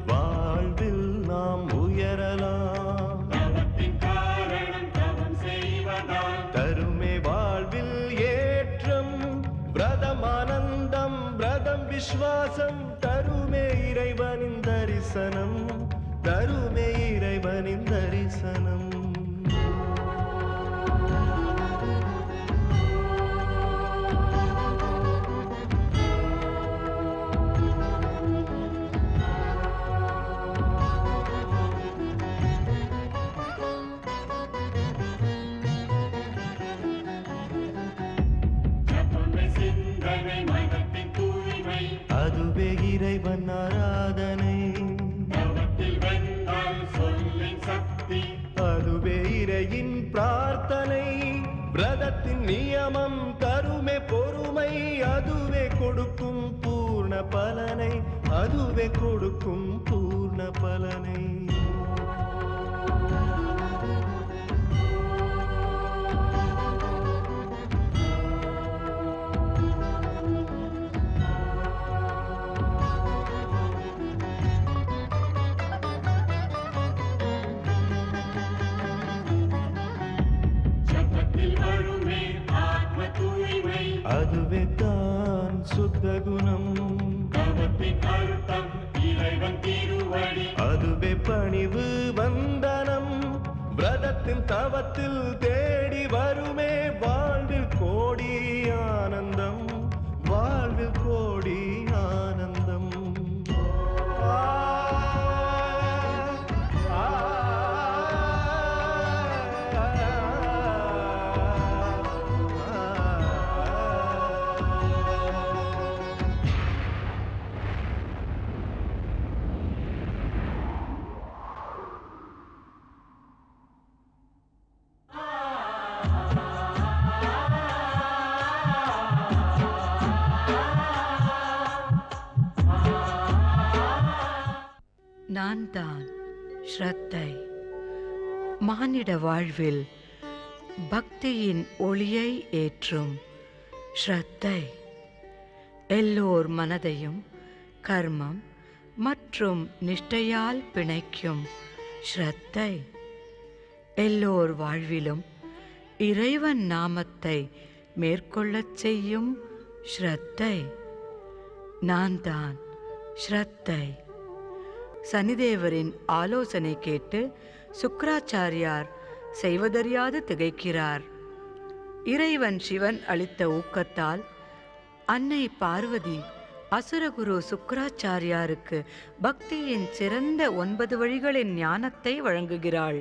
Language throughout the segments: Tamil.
வாழ்வில் நாம் உயரலாம், தருமே வாழ்வில் ஏற்றம், பிரதமானந்தம் பிரதம் விஸ்வாசம், தருமே இறைவனின் தரிசனம், தருமே இறைவனின் தரிசனம். அதுவே இறைவன் ஆராதனை, அதுவே இறையின் பிரார்த்தனை, பிரதத்தின் நியமம் தருமே பொறுமை, அதுவே கொடுக்கும் பூர்ண பலனை, அதுவே கொடுக்கும் பூர்ண பலனை. அதுவே தான் சுத்த குணம், அதுவே பணிவு வந்தனம், விரதத்தின் தவத்தில் தேடி வருமே வாழ்வில் கோடி ஆனந்தம், வாழ்வில் கோடி ஆனந்தம். நான் தான் ஸ்ரத்தை. மானிட வாழ்வில் பக்தியின் ஒளியை ஏற்றும் ஸ்ரத்தை எல்லோர் மனதையும் கர்மம் மற்றும் நிஷ்டையால் பிணைக்கும் ஸ்ரத்தை எல்லோர் வாழ்விலும் இறைவன் நாமத்தை மேற்கொள்ளச் செய்யும் ஸ்ரத்தை. நான் தான் ஸ்ரத்தை. சனிதேவரின் ஆலோசனை கேட்டு சுக்கிராச்சாரியார் செய்வதறியாது திகைக்கிறார். இறைவன் சிவன் அளித்த ஊக்கத்தால் அன்னை பார்வதி அசுரகுரு சுக்கிராச்சாரியாருக்கு பக்தியின் சிறந்த 9 வழிகளின் ஞானத்தை வழங்குகிறாள்.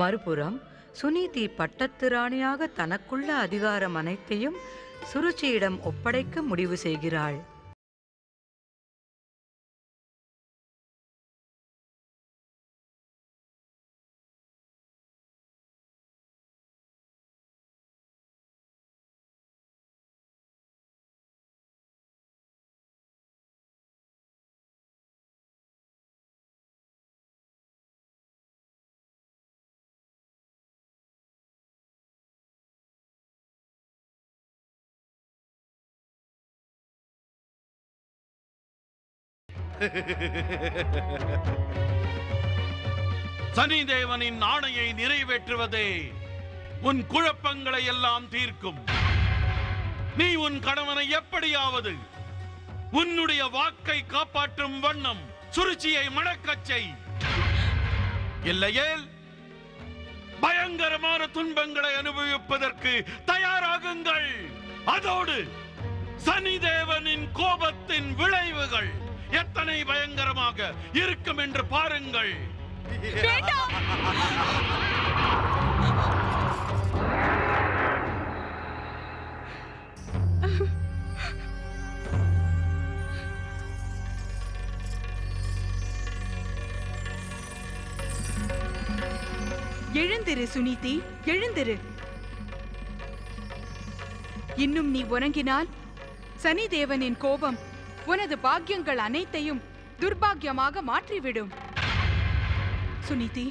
மறுபுறம் சுனீதி பட்டத்து ராணியாக தனக்குள்ள அதிகாரம் அனைத்தையும் சுருச்சியிடம் ஒப்படைக்க முடிவு செய்கிறாள். சனிதேவனின் ஆணையை நிறைவேற்றுவதே உன் குழப்பங்களை எல்லாம் தீர்க்கும். நீ உன் கணவனை எப்படியாவது உன்னுடைய வாக்கை காப்பாற்றும் வண்ணம் சுருச்சியை மணக்கச் செய். இல்லையேல் பயங்கரமான துன்பங்களை அனுபவிப்பதற்கு தயாராகுங்கள். அதோடு சனிதேவனின் கோபத்தின் விளைவுகள் எத்தனை பயங்கரமாக இருக்கும் என்று பாருங்கள். எழுந்திரு சுனிதி, எழுந்திரு. இன்னும் நீ உறங்கினால் சனிதேவனின் கோபம் உனது பாக்கியங்கள் அனைத்தையும் துர்பாக்கியமாக மாற்றிவிடும். சுனிதி,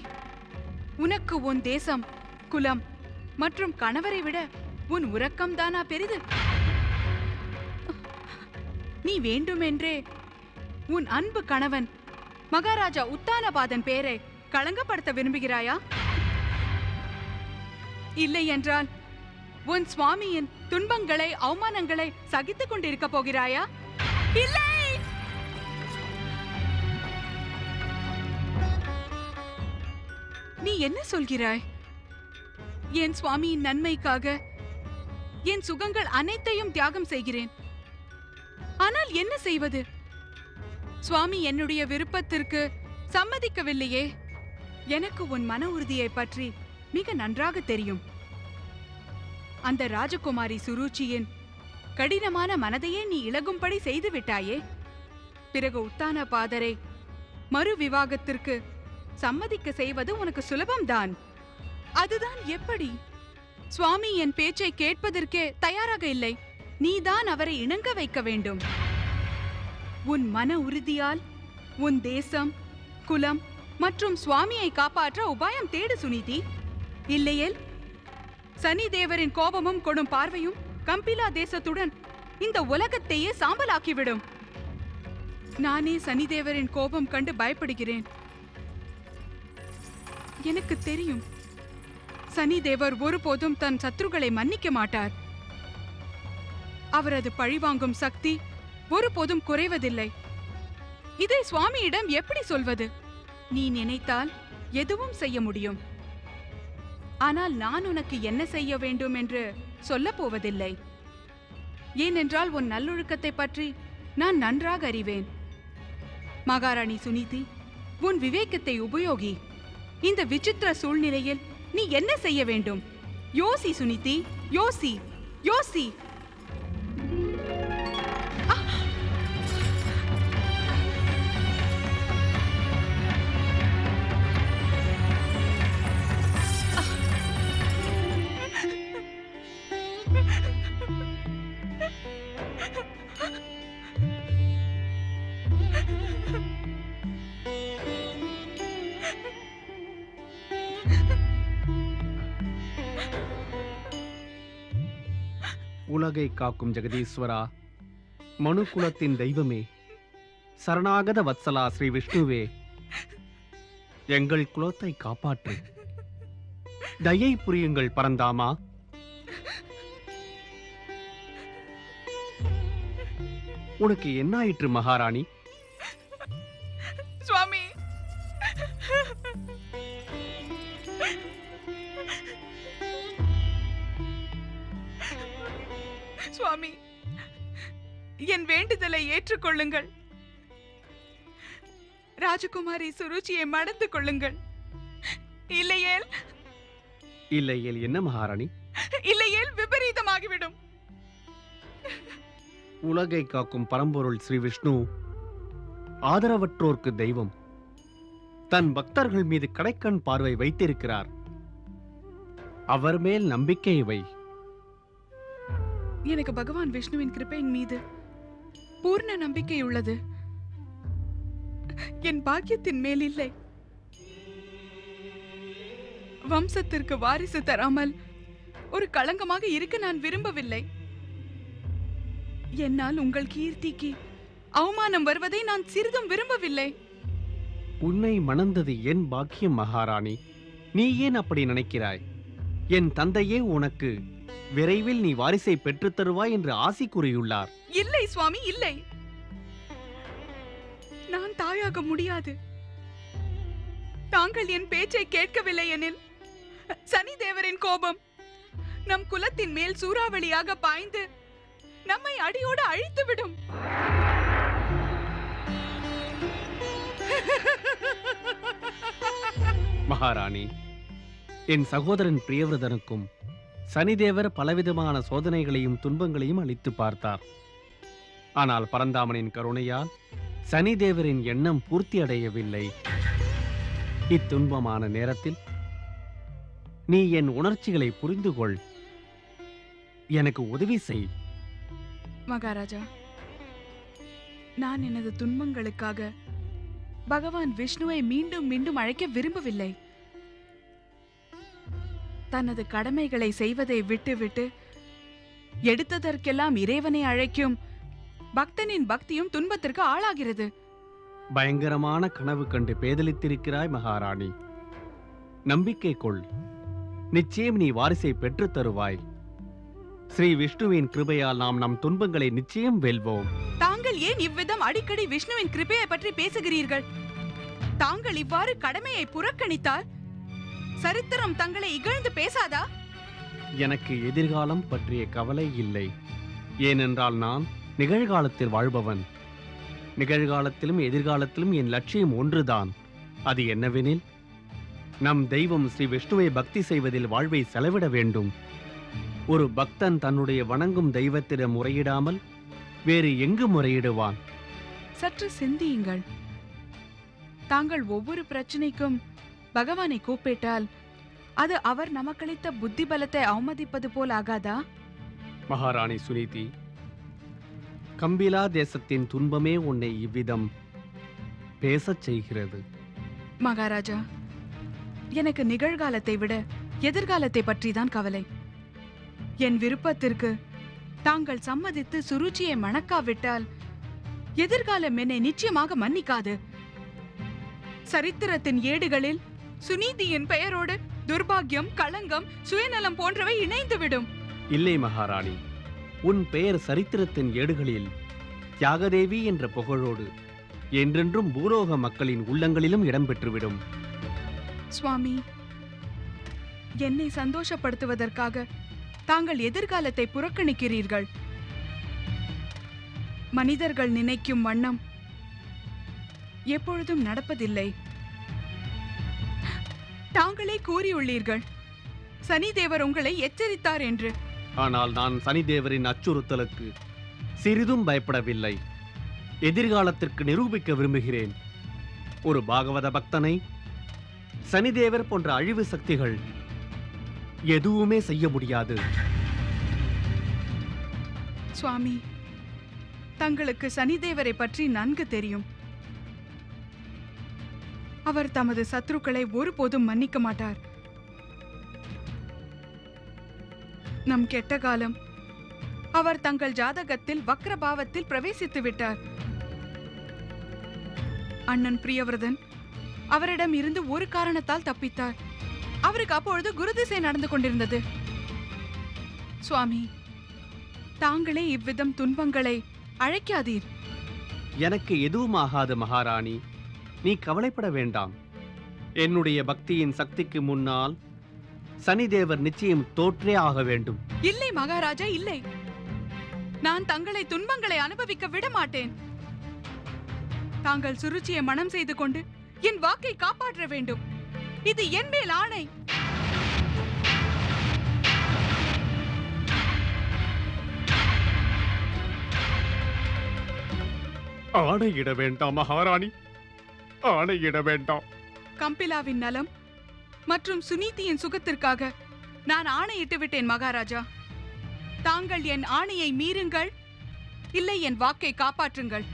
உனக்கு உன் தேசம், குலம் மற்றும் கணவரை விட உன் உறக்கம் தானா பெரிது? நீ வேண்டுமென்றே உன் அன்பு கணவன் மகாராஜா உத்தானபாதன் பேரை களங்கப்படுத்த விரும்புகிறாயா? இல்லை என்றால் உன் சுவாமியின் துன்பங்களை, அவமானங்களை சகித்துக் கொண்டிருக்க போகிறாயா? இல்லை! நீ என்ன சொல்கிறாய்? என் சுவாமியின் நன்மைக்காக என் சுகங்கள் அனைத்தையும் தியாகம் செய்கிறேன். ஆனால் என்ன செய்வது? சுவாமி என்னுடைய விருப்பத்திற்கு சம்மதிக்கவில்லையே. எனக்கு உன் மன உறுதியை பற்றி மிக நன்றாக தெரியும். அந்த ராஜகுமாரி சுருச்சியின் கடினமான மனதையே நீ இளகும்படி செய்து விட்டாயே. பிறகு உத்தானபாதரை மறு விவாகத்திற்கு சம்மதிக்க செய்வது உனக்கு சுலபம்தான். அதுதான் எப்படி? சுவாமி என் பேச்சை கேட்பதற்கே தயாராக இல்லை. நீதான் அவரை இணங்க வைக்க வேண்டும். உன் மன உறுதியால் உன் தேசம், குலம் மற்றும் சுவாமியை காப்பாற்ற உபாயம் தேடு சுனிதி. இல்லையேல் சனிதேவரின் கோபமும் கொடும் பார்வையும் கம்பிலா தேசத்துடன் இந்த உலகத்தையே சாம்பலாக்கிவிடும். நானே சனிதேவரின் கோபம் கண்டு பயப்படுகிறேன். எனக்கு தெரியும், சனிதேவர் ஒருபோதும் தன் சத்துருக்களை மன்னிக்க மாட்டார். அவரது பழிவாங்கும் சக்தி ஒருபோதும் குறைவதில்லை. இதை சுவாமியிடம் எப்படி சொல்வது? நீ நினைத்தால் எதுவும் செய்ய முடியும். ஆனால் நான் உனக்கு என்ன செய்ய வேண்டும் என்று சொல்லப் போவதில்லை. ஏனென்றால் உன் நல்லொழுக்கத்தை பற்றி நான் நன்றாக அறிவேன். மகாராணி சுனிதி, உன் விவேகத்தை உபயோகி. இந்த விசித்திர சூழ்நிலையில் நீ என்ன செய்ய வேண்டும்? யோசி சுனிதி, யோசி, யோசி. உலகை காக்கும் ஜெகதீஸ்வரா, மனு குலத்தின் தெய்வமே, சரணாகத வத்சலா ஸ்ரீ விஷ்ணுவே, எங்கள் குலத்தை காப்பாற்று. தயை புரியுங்கள் பரந்தாமா. உனக்கு என்னாயிற்று மகாராணி? சுவாமி, சுவாமி, என் வேண்டுதலை ஏற்றுக்கொள்ளுங்கள். ராஜகுமாரி சுருச்சியை மணந்து கொள்ளுங்கள். இல்லையேல் இல்லையேல் என்ன மகாராணி? இல்லையேல் விபரீதமாகிவிடும். உலகை காக்கும் பரம்பொருள் ஸ்ரீ விஷ்ணு ஆதரவற்றோர்க்கு தெய்வம். தன் பக்தர்கள் மீது கடைக்கண் பார்வை வைத்திருக்கிறார். அவர் மேல் நம்பிக்கை வை. எனக்கு பகவான் விஷ்ணுவின் கிருபையின் மீது பூர்ண நம்பிக்கை உள்ளது. என் பாக்கியத்தின் மேல் இல்லை. வம்சத்திற்கு வாரிசு தராமல் ஒரு களங்கமாக இருக்க நான் விரும்பவில்லை. என்னால் உங்கள் கீர்த்திக்கு அவமானம் வருவதை நான் சிறிதும் விரும்பவில்லை. உன்னை மணந்தது என் பாக்கியம் மகாராணி. நீ ஏன் அப்படி நினைக்கிறாய்? என் தந்தையே உனக்கு விரைவில் நீ வாரிசை பெற்றுத் தருவாய் என்று ஆசி கூறியுள்ளார். இல்லை சுவாமி, இல்லை. நான் தாயாக முடியாது. தாங்கள் என் பேச்சை கேட்கவில்லை எனில் சனிதேவரின் கோபம் நம் குலத்தின் மேல் சூறாவளியாக பாய்ந்து நம்மை அடியோடு அழித்துவிடும். மகாராணி, என் சகோதரன் பிரியவிரதனுக்கும் சனிதேவர் பலவிதமான சோதனைகளையும் துன்பங்களையும் அளித்து பார்த்தார். ஆனால் பரந்தாமனின் கருணையால் சனிதேவரின் எண்ணம் பூர்த்தி அடையவில்லை. இத்துன்பமான நேரத்தில் நீ என் உணர்ச்சிகளை புரிந்து கொள். எனக்கு உதவி செய். மகாராஜா, நான் எனது துன்பங்களுக்காக பகவான் விஷ்ணுவை மீண்டும் மீண்டும் அழைக்க விரும்பவில்லை. தனது கடமைகளை செய்வதை விட்டுவிட்டு எடுத்ததற்கெல்லாம் இறைவனை அழைக்கும் பக்தனின் பக்தியும் துன்பத்திற்கு ஆளாகிறது. பயங்கரமான கனவு கண்டு பேதலித்திருக்கிறாய் மகாராணி. நம்பிக்கை கொள். நிச்சயம் நீ வாரிசை பெற்று தருவாய். ஸ்ரீ விஷ்ணுவின் கிருபையால் நாம் நம் துன்பங்களை நிச்சயம் வெல்வோம். தாங்கள் ஏன் இவ்விதம் அடிக்கடி விஷ்ணுவின் கிருபையை பற்றி பேசுகிறீர்கள்? தாங்கள் இவ்வாறு கடமையை புறக்கணித்தால் சரித்திரம் தங்களை இகழ்ந்து பேசாதா? எனக்கு எதிர்காலம் பற்றிய கவலை இல்லை. ஏனென்றால் நான் நிகழ்காலத்தில் வாழ்பவன். நிகழ்காலத்திலும் எதிர்காலத்திலும் என் லட்சியம் ஒன்றுதான். அது என்னவெனில், நம் தெய்வம் ஸ்ரீ விஷ்ணுவை பக்தி செய்வதில் வாழ்வை செலவிட வேண்டும். ஒரு பக்தன் தன்னுடைய வணங்கும் தெய்வத்திடம் முறையிடாமல் வேறு எங்கு முறையிடுவான்? சற்று சிந்தியுங்கள். தாங்கள் ஒவ்வொரு பிரச்சனைக்கும் பகவானை கூப்பிட்டால் அது அவர் நமக்களித்த புத்தி பலத்தை அவமதிப்பது போல் ஆகாதா? மகாராணி சுனிதி, கம்பிலா தேசத்தின் துன்பமே உன்னை இவ்விதம் பேசச் செய்கிறது. மகாராஜா, எனக்கு நிகழ்காலத்தை விட எதிர்காலத்தை பற்றிதான் கவலை. என் விருப்பத்திற்கு தாங்கள் சம்மதித்து சுருச்சியை மணக்காவிட்டால் எதிர்காலம் என்னை நிச்சயமாக மன்னிக்காது. சரித்திரத்தின் ஏடுகளில் சுனீதியின் பெயரோடு துர்பாக்கியம், களங்கம், சுயநலம் போன்றவை இணைந்துவிடும். இல்லை மகாராணி, உன் பெயர் சரித்திரத்தின் ஏடுகளில் தியாகதேவி என்ற புகழோடு என்றென்றும் பூலோக மக்களின் உள்ளங்களிலும் இடம்பெற்றுவிடும். சுவாமி, என்னை சந்தோஷப்படுத்துவதற்காக தாங்கள் எதிர்காலத்தை புறக்கணிக்கிறீர்கள். மனிதர்கள் நினைக்கும் வண்ணம் எப்பொழுதும் நடப்பதில்லை. தாங்களே கூறியுள்ளீர்கள், சனிதேவர் உங்களை எச்சரித்தார் என்று. ஆனால் நான் சனிதேவரின் அச்சுறுத்தலுக்கு சிறிதும் பயப்படவில்லை. எதிர்காலத்திற்கு நிரூபிக்க விரும்புகிறேன். ஒரு பாகவத பக்தனை சனிதேவர் போன்ற அழிவு சக்திகள் எதுவுமே செய்ய முடியாது. சுவாமி, தங்களுக்கு சனிதேவரை பற்றி நன்கு தெரியும். அவர் தமது சத்ருக்களை ஒருபோதும் மன்னிக்க மாட்டார். நம் கெட்ட காலம் அவர் தங்கள் ஜாதகத்தில் வக்ரபாவத்தில் பிரவேசித்து விட்டார். அண்ணன் பிரியவர்தன் அவரிடம் இருந்து ஒரு காரணத்தால் தப்பித்தார். அவருக்கு அப்பொழுது குருதிசை நடந்து கொண்டிருந்தது. சுவாமி, தாங்களே இவ்விதம் துன்பங்களை அழைக்காதீர். எனக்கு எதுவும் ஆகாது மகாராணி, நீ கவலைப்பட வேண்டாம். என்னுடைய பக்தியின் சக்திக்கு முன்னால் சனிதேவர் நிச்சயம் தோற்றே ஆக வேண்டும். இல்லை மகாராஜா, இல்லை. நான் தங்களை துன்பங்களை அனுபவிக்க விட மாட்டேன். தாங்கள் சுருச்சியை மனம் செய்து கொண்டு என் வாக்கை காப்பாற்ற வேண்டும். இது என் மேல் ஆணை. ஆணையிட வேண்டாம் மகாராணி, ஆணையிட வேண்டாம். கம்பிலாவின் நலம் மற்றும் சுனீதியின் சுகத்திற்காக நான் ஆணையிட்டு விட்டேன் மகாராஜா. தாங்கள் என் ஆணையை மீறுங்கள், இல்லை என் வாக்கை காப்பாற்றுங்கள்.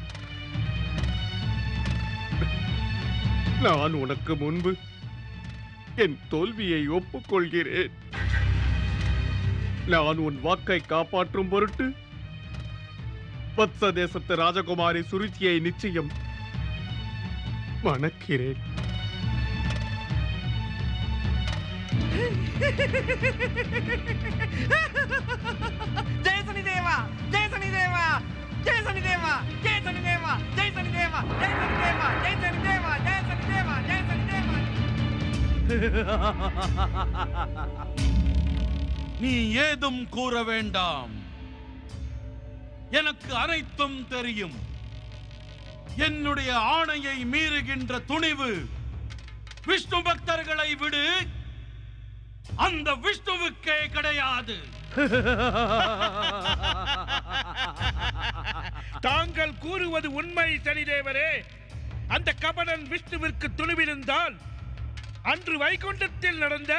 நான் உனக்கு முன்பு என் தோல்வியை ஒப்புக்கொள்கிறேன். நான் உன் வாக்கை காப்பாற்றும் பொருட்டு வத்ச தேசத்து ராஜகுமாரி சுருச்சியை நிச்சயம் மணக்கிறேன். ஜெய சனி தேவா, ஜெய சனி தேவா, ஜெய சனி தேவா, ஜெய சனி தேவா, ஜெய சனி தேவா, ஜெய சனி தேவா, ஜெய சனி தேவா, ஜெய சனி தேவா, ஜெய சனி தேவா. நீ ஏதும் கூற வேண்டாம். எனக்கு அனைத்தும் தெரியும். என்னுடைய ஆணையை மீறுகின்ற துணிவு விஷ்ணு பக்தர்களை விடு, அந்த விஷ்ணுவுக்கே கிடையாது. தாங்கள் கூறுவது உண்மை சனிதேவரே. அந்த கபடன் விஷ்ணுவிற்கு துணிவிருந்தால் அன்று வைகுண்டத்தில் நடந்த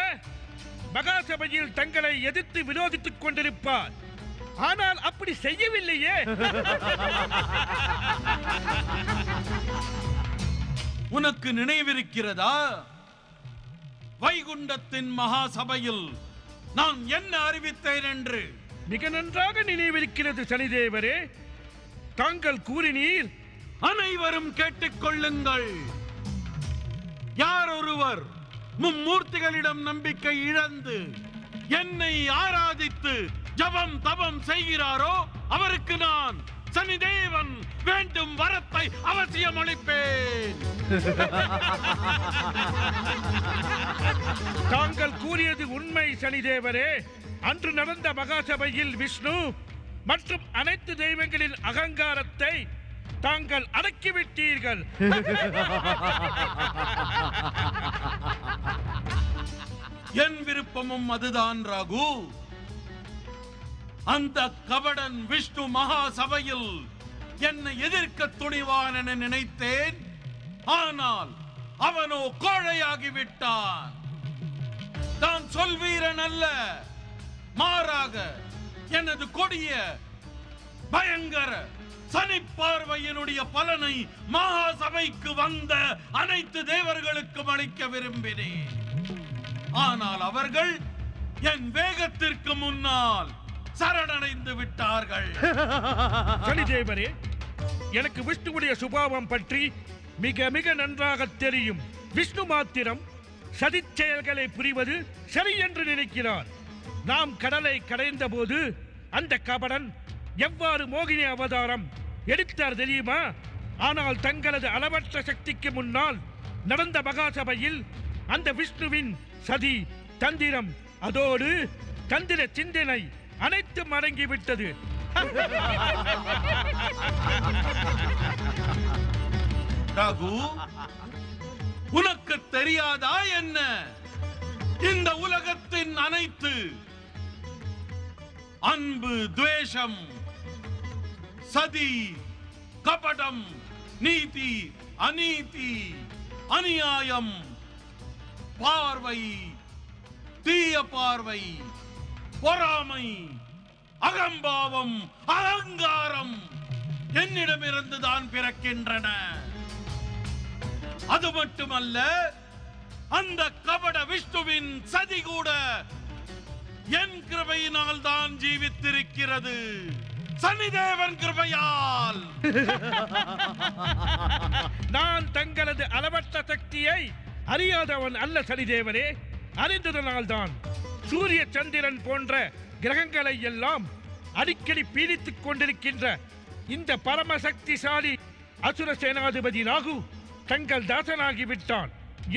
மகாசபையில் தங்களை எதிர்த்து விரோதித்துக் கொண்டிருப்பார். ஆனால் அப்படி செய்யவில்லையே. உனக்கு நினைவிருக்கிறதா? வைகுண்டத்தின் மகா சபையில் நான் என்ன அறிவித்தேன் என்று? மிக நன்றாக நினைவிருக்கிறது சனிதேவரே. தாங்கள் கூறினீர், அனைவரும் கேட்டுக்கொள்ளுங்கள். யார் ஒருவர் மும்மூர்த்திகளிடம் நம்பிக்கை இழந்து என்னை ஆராதித்து ஜபம் தபம் செய்கிறாரோ அவருக்கு நான் சனிதேவன் வேண்டும் வரத்தை அவசியம் அளிப்பேன். தாங்கள் கூறியது உண்மை சனிதேவரே. அன்று நடந்த மகாசபையில் விஷ்ணு மற்றும் அனைத்து தெய்வங்களின் அகங்காரத்தை தாங்கள் அடக்கிவிட்டீர்கள். என் விருப்பமும் அதுதான் ராகு. அந்த கபடன் விஷ்ணு மகா சபையில் என்னை எதிர்க்க துணிவான் என நினைத்தேன். ஆனால் அவனோ கோழையாகிவிட்டான். தான் சொல்வீரன் அல்ல, மாறாக எனது கொடிய பயங்கர சனி பார்வையினுடைய பலனை மகா சபைக்கு வந்த அனைத்து தேவர்களுக்கும் அளிக்க விரும்பினேன். ஆனால் அவர்கள் என் வேகத்திற்கு முன்னால் சரணடைந்து விட்டார்கள். சனிதேவரே, எனக்கு விஷ்ணுவுடைய சுபாவம் பற்றி மிக மிக நன்றாக தெரியும். விஷ்ணு மாத்திரம் சதிச் செயல்களை புரிவது சரி என்று நினைக்கிறார். நாம் கடலை கடைந்த போது அந்த கபடன் எவ்வாறு மோகினி அவதாரம் எடுத்தார் தெரியுமா? ஆனால் தங்களது அளவற்ற சக்திக்கு முன்னால் நடந்த மகாசபையில் அந்த விஷ்ணுவின் சதி தந்திரம், அதோடு தந்திர சிந்தனை அனைத்தும் அடங்கிவிட்டது. ரகு, உனக்கு தெரியாதா என்ன? இந்த உலகத்தின் அனைத்து அன்பு, துவேஷம், சதி, கபடம், நீதி, அநீதி, அநியாயம், பார்வை, தீய பார்வை, பொறாமை, அகம்பாவம், அகங்காரம் என்னிடமிருந்து தான் பிறக்கின்றன. அது மட்டுமல்ல, அந்த கபட விஷ்ணுவின் சதி கூட என் கிருபையினால் தான் ஜீவித்திருக்கிறது. சனிதேவன் கிருபையால். நான் தங்களது அளவற்ற சக்தியை அறியாதவன் அல்ல சனிதேவரே. அறிந்ததனால் தான் சூரிய சந்திரன் போன்ற கிரகங்களை எல்லாம் அடிக்கடி பீடித்துக் கொண்டிருக்கின்ற இந்த பரமசக்திசாலி அசுர சேனாதிபதி ராகு தங்கள் தாசனாகிவிட்டான்.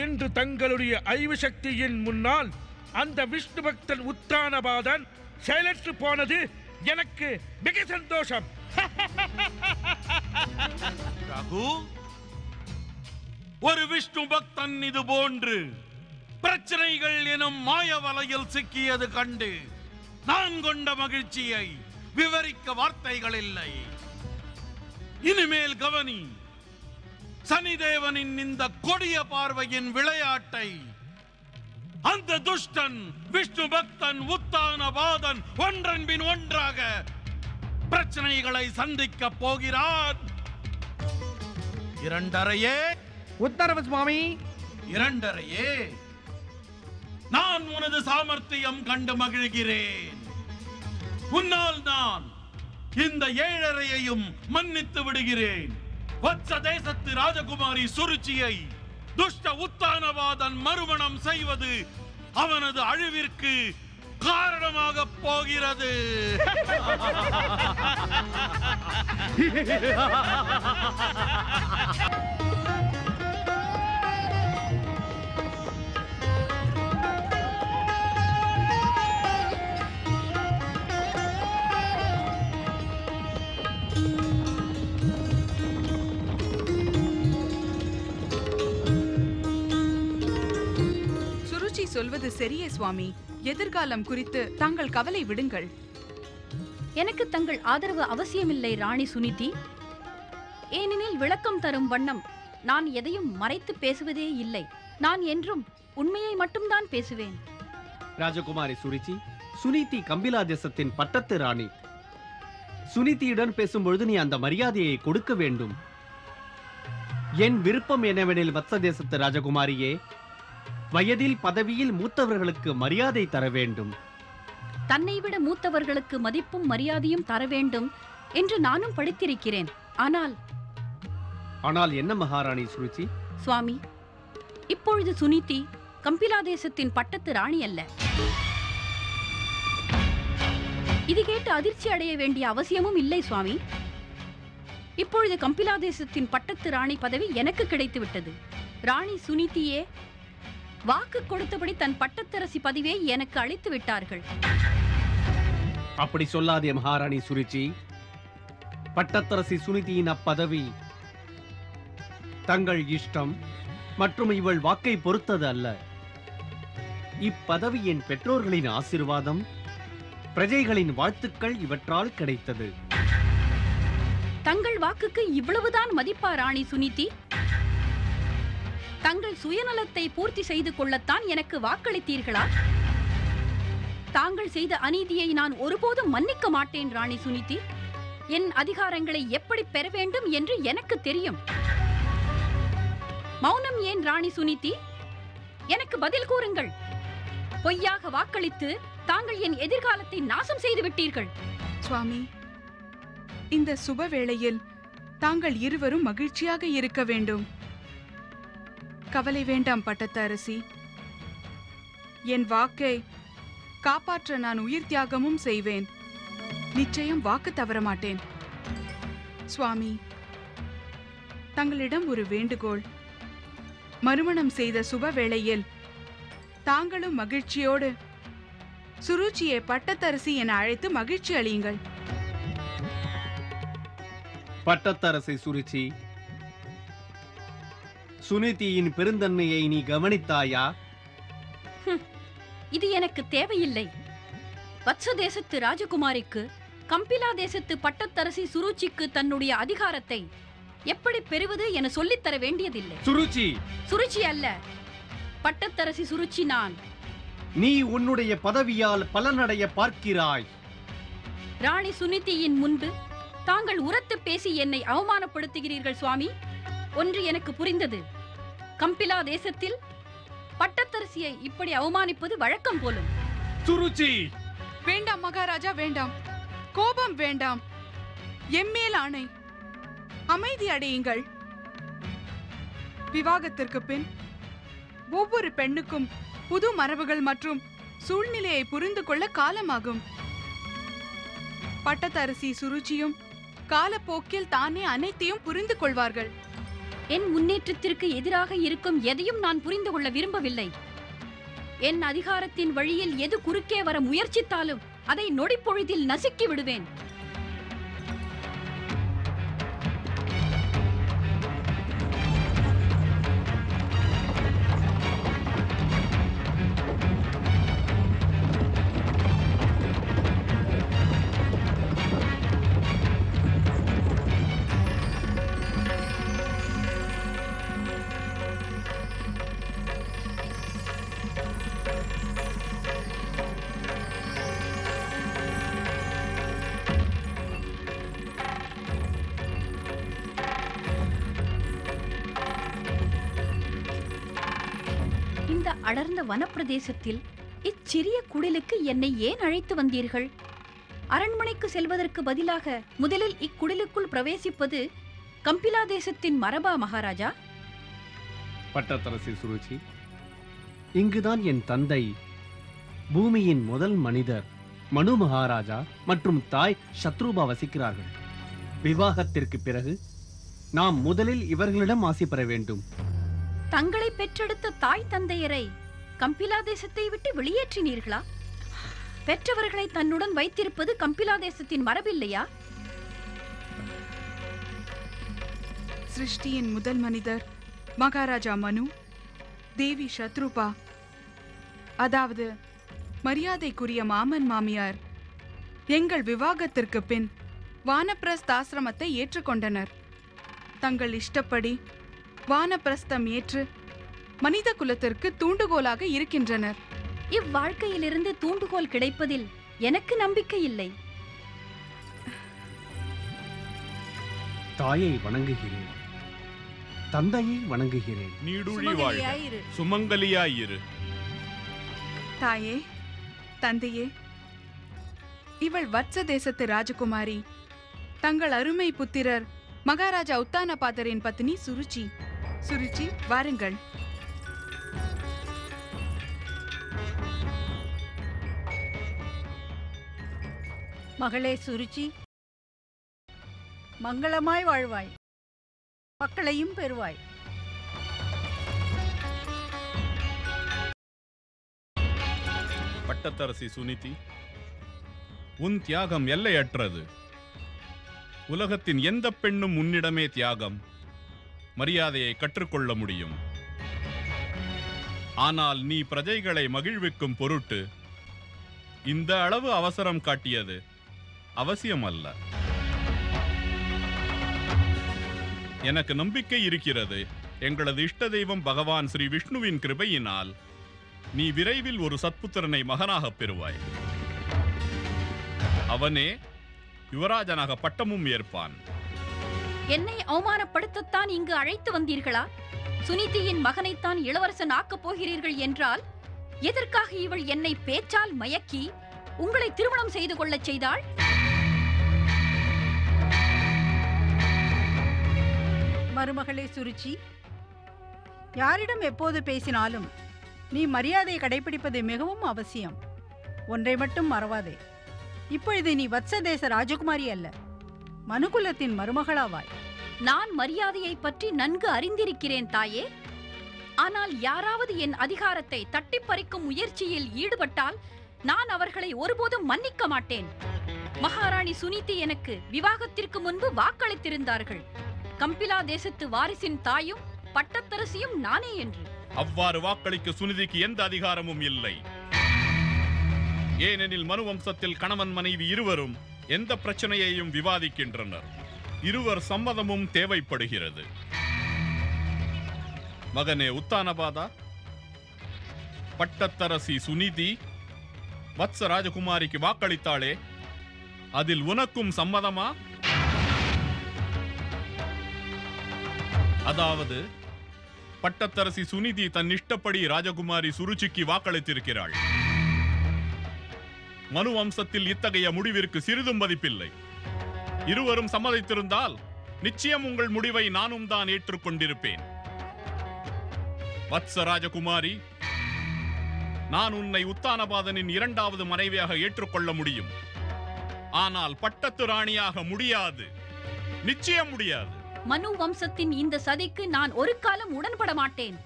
என்று தங்களுடைய ஐவு சக்தியின் முன்னால் அந்த விஷ்ணு பக்தன் உத்தானபாதன் செயலற்று போனது எனக்கு மிக சந்தோஷம். ரகு, ஒரு விஷ்ணு பக்தன் இது போன்று பிரச்சனைகள் எனும் மாய வலையில் சிக்கியது கண்டு நான் கொண்ட மகிழ்ச்சியை விவரிக்க வார்த்தைகள் இல்லை. இனிமேல் கவனி, சனிதேவனின் இந்த கொடிய பார்வையின் விளையாட்டை அந்த துஷ்டன் விஷ்ணு பக்தன் உத்தானபாதன் ஒன்றன் பின் ஒன்றாக பிரச்சனைகளை சந்திக்க போகிறான். இரண்டரையே உத்தரவு சுவாமி. இரண்டரையே நான் உனது சாமர்த்தியம் கண்டு மகிழ்கிறேன். உன்னால் நான் இந்த ஏழரையையும் மன்னித்து விடுகிறேன். வத்ச தேசத்து ராஜகுமாரி சுருச்சியை துஷ்ட உத்தானபாதன் மறுமணம் செய்வது அவனது அழிவிற்கு காரணமாக போகிறது. சொல்வது சரியே சுவாமி. எதிர்காலம் குறித்து தாங்கள் கவலை விடுங்கள். எனக்கு தங்கள் ஆதரவு அவசியமில்லை ராணி சுனிதி. ஏனெனில் விளக்கம் தரும் வண்ணம் நான் எதையும் மறைத்து பேசுவதே இல்லை. நான் என்றும் உண்மையை மட்டும்தான் பேசுவேன். ராஜகுமாரி சுருச்சி, சுனிதி கம்பிலா தேசத்தின் பட்டத்து ராணி. சுனிதியுடன் பேசும்பொழுது நீ அந்த மரியாதையை கொடுக்க வேண்டும். என் விருப்பம் என்னவெனில் வத்ச தேசத்து ராஜகுமாரியே, வயதில் பதவியில் மூத்தவர்களுக்கு மரியாதை தர வேண்டும். தன்னை விட மூத்தவர்களுக்கு மதிப்பும் மரியாதையும் தர வேண்டும் என்று நானும் படித்திருக்கிறேன். ஆனால் என்ன மகாராணி சுருச்சி? சுவாமி, இப்பொழுது சுனிதி கம்பிலா தேசத்தின் பட்டத்து ராணி அல்ல. இது கேட்டு அதிர்ச்சி அடைய வேண்டிய அவசியமும் இல்லை சுவாமி. இப்பொழுது கம்பிலா தேசத்தின் பட்டத்து ராணி பதவி எனக்கு கிடைத்து விட்டது. ராணி சுனிதியே வாக்கு கொடுத்தபடி தன் பட்டத்தரசி பதவியை எனக்கு அளித்து விட்டார்கள். அப்படி சொல்லாதே மகாராணி சுருச்சி. பட்டத்தரசி சுனிதியின் அப்பதவி தங்கள் இஷ்டம் மற்றும் இவள் வாக்கை பொறுத்தது அல்ல. இப்பதவி என் பெற்றோர்களின் ஆசீர்வாதம், பிரஜைகளின் வாழ்த்துக்கள் இவற்றால் கிடைத்தது. தங்கள் வாக்குக்கு இவ்வளவுதான் மதிப்பா ராணி சுனிதி? தங்கள் சுயநலத்தை பூர்த்தி செய்து கொள்ளத்தான் எனக்கு வாக்களித்தீர்களா? தாங்கள் செய்த அநீதியை நான் ஒருபோதும் மன்னிக்க மாட்டேன் ராணி சுனிதி. என் அதிகாரங்களை எப்படி பெற வேண்டும் என்று எனக்கு தெரியும். மௌனம் ஏன் ராணி சுனிதி? எனக்கு பதில் கூறுங்கள். பொய்யாக வாக்களித்து தாங்கள் என் எதிர்காலத்தை நாசம் செய்து விட்டீர்கள். சுவாமி, இந்த சுப வேளையில் தாங்கள் இருவரும் மகிழ்ச்சியாக இருக்க வேண்டும். கவலை வேண்டாம் பட்டத்து அரசி. என் வாக்கை காப்பாற்ற நான் உயிர் தியாகமும் செய்வேன். நிச்சயம் வாக்கு தவற மாட்டேன். சுவாமி, தங்களிடம் ஒரு வேண்டுகோள். மறுமணம் செய்த சுப வேளையில் தாங்களும் மகிழ்ச்சியோடு சுருச்சியை பட்டத்தரசி என அழைத்து மகிழ்ச்சி அளியுங்கள். பட்டத்தரசி சுருச்சி, சுனிதியின் பெருந்தன்மையை நீ கவனித்தாயா? இது எனக்கு தேவையில்லை. வத்ச தேசத்து ராஜகுமாரிக்கு கம்பிலா தேசத்து பட்டத்தரசி சுருச்சிக்கு தன்னுடைய அதிகாரத்தை எப்படி பெறுவது என சொல்லித்தர வேண்டியதில்லை. சுருச்சி சுருச்சி அல்ல, பட்டத்தரசி சுருச்சி நான். நீ உன்னுடைய பதவியால் பலனடைய பார்க்கிறாய். ராணி சுனிதியின் முன்பு தாங்கள் உரத்து பேசி என்னை அவமானப்படுத்துகிறீர்கள் சுவாமி. ஒன்று எனக்கு புரிந்தது. கம்பிலா தேசத்தில் பட்டத்தரசியை இப்படி அவமானிப்பது வழக்கம் போலும். சுருச்சி, வேண்டாம் மகாராஜா, வேண்டாம். கோபம் வேண்டாம். எம்மேல் ஆணை, அமைதி அடையுங்கள். விவாகத்திற்கு பின் ஒவ்வொரு பெண்ணுக்கும் புது மரபுகள் மற்றும் சூழ்நிலையை புரிந்து கொள்ள காலமாகும். பட்டத்தரசி சுருச்சியும் காலப்போக்கில் தானே அனைத்தையும் புரிந்து கொள்வார்கள். என் முன்னேற்றத்திற்கு எதிராக இருக்கும் எதையும் நான் புரிந்து கொள்ள விரும்பவில்லை. என் அதிகாரத்தின் வழியில் எது குறுக்கே வர முயற்சித்தாலும் அதை நொடிப்பொழுதில் நசுக்கி விடுவேன். இந்த அடர்ந்த வனப்பிரதேசத்தில் இச்சிறிய குடிலுக்கு என்னை ஏன் அழைத்து வந்தீர்கள்? அரண்மனைக்கு செல்வதற்கு பதிலாக முதலில் இக்குடிலுக்குள் பிரவேசிப்பது கம்பிலா தேசத்தின் மரபா மகாராஜா? பட்டத்தரசி சுருச்சி, இங்குதான் என் தந்தை, பூமியின் முதல் மனிதர் மனு மகாராஜா மற்றும் தாய் சத்ருபா வசிக்கிறார்கள். விவாகத்திற்கு பிறகு நாம் முதலில் இவர்களிடம் ஆசி பெற வேண்டும். தங்களை பெற்றெடுத்த தாய் தந்தையரை கம்பிலா தேசத்தை விட்டு வெளியேற்றினீர்களா? பெற்றவர்களை தன்னுடன் வைத்திருப்பது கம்பிலா தேசத்தின் மரபில்லையா? சிருஷ்டியின் முதல் மனிதர் மகாராஜா மனு, தேவி சத்ருபா, அதாவது மரியாதைக்குரிய மாமன் மாமியார் எங்கள் விவாகத்திற்கு பின் வானப்பிரஸ்தாசிரமத்தை ஏற்றுக்கொண்டனர். தங்கள் இஷ்டப்படி வானப்பிரஸ்தம் ஏற்று மனித குலத்திற்கு தூண்டுகோலாக இருக்கின்றனர். இவ்வாழ்க்கையிலிருந்து தூண்டுகோல் கிடைப்பதில் எனக்கு நம்பிக்கை இல்லை. தாயை வணங்குகிறேன், தந்தையை வணங்குகிறேன். நீடுழி வாழ்க, சுமங்கலியாயிரு. தாயே, தந்தையே, இவள் வத்ச தேசத்து ராஜகுமாரி, தங்கள் அருமை புத்திரர் மகாராஜா உத்தானபாதரின் பத்னி சுருச்சி. சுருச்சி, வாருங்கள். மகளே சுருச்சி, மங்களமாய் வாழ்வாய், மக்களையும் பெறுவாய். பட்டத்தரசி சுனிதி, உன் தியாகம் எல்லையற்றது. உலகத்தின் எந்த பெண்ணும் உன்னிடமே தியாகம், மரியாதையை கற்றுக்கொள்ள முடியும். ஆனால் நீ பிரஜைகளை மகிழ்விக்கும் பொருட்டு இந்த அளவு அவசரம் காட்டியது அவசியம் அல்ல. எனக்கு நம்பிக்கை இருக்கிறது, எங்களது இஷ்ட தெய்வம் பகவான் ஸ்ரீ விஷ்ணுவின் கிருபையினால் நீ விரைவில் ஒரு சத்புத்திரனை மகனாகப் பெறுவாய். அவனே யுவராஜனாக பட்டமும் ஏற்பான். என்னை அவமானப்படுத்தத்தான் இங்கு அழைத்து வந்தீர்களா? சுனிதியின் மகனைத்தான் இளவரசன் ஆக்கப் போகிறீர்கள் என்றால் எதற்காக இவள் என்னை பேச்சால் மயக்கி உங்களை திருமணம் செய்து கொள்ளச் செய்தாள்? மருமகளே சுருச்சி, யாரிடம் எப்போது பேசினாலும் நீ மரியாதை கடைபிடிப்பது மிகவும் அவசியம். ஒன்றை மட்டும் மறவாதே, இப்பொழுது நீ வத்சதேச ராஜகுமாரி அல்ல, மனுகுலத்தின் மருமகளாவாய். நான் மரியாதையை பற்றி நன்கு அறிந்திருக்கிறேன் தாயே. ஆனால் யாராவது என் அதிகாரத்தை தட்டிப் பறிக்கும் முயற்சியில் ஈடுபட்டால் நான் அவர்களை ஒருபோதும் மன்னிக்க மாட்டேன். மகாராணி சுனிதி எனக்கு விவாகத்திற்கு முன்பு வாக்களித்திருந்தார்கள், கம்பிலா தேசத்து வாரிசின் தாயும் பட்டத்தரசியும் நானே என்று. அவ்வாறு வாக்களிக்க சுனிதிக்கு எந்த அதிகாரமும் இல்லை. ஏனெனில் மனு வம்சத்தில் கணவன் மனைவி இருவரும் எந்த பிரச்சனையையும் விவாதிக்கின்றனர். இருவர் சம்மதமும் தேவைப்படுகிறது. மகனே உத்தானபாதா, பட்டத்தரசி சுனிதி வத்ச ராஜகுமாரிக்கு வாக்களித்தாளே, அதில் உனக்கும் சம்மதமா? அதாவது பட்டத்தரசி சுனிதி தன் இஷ்டப்படி ராஜகுமாரி சுருச்சிக்கு வாக்களித்திருக்கிறாள். மனு வம்சத்தில் இத்தகைய முடிவிற்கு சிறிதும் மதிப்பில்லை. இருவரும் சம்மதித்திருந்தால் நிச்சயம் உங்கள் முடிவை நானும் தான் ஏற்றுக்கொண்டிருப்பேன். வத்ச ராஜகுமாரி, நான் உன்னை உத்தானபாதனின் இரண்டாவது மனைவியாக ஏற்றுக்கொள்ள முடியும். ஆனால் பட்டத்து ராணியாக முடியாது, நிச்சயம் முடியாது. மனு வம்சத்தின் இந்த சதிக்கு நான் ஒரு காலம் உடன்பட மாட்டேன்.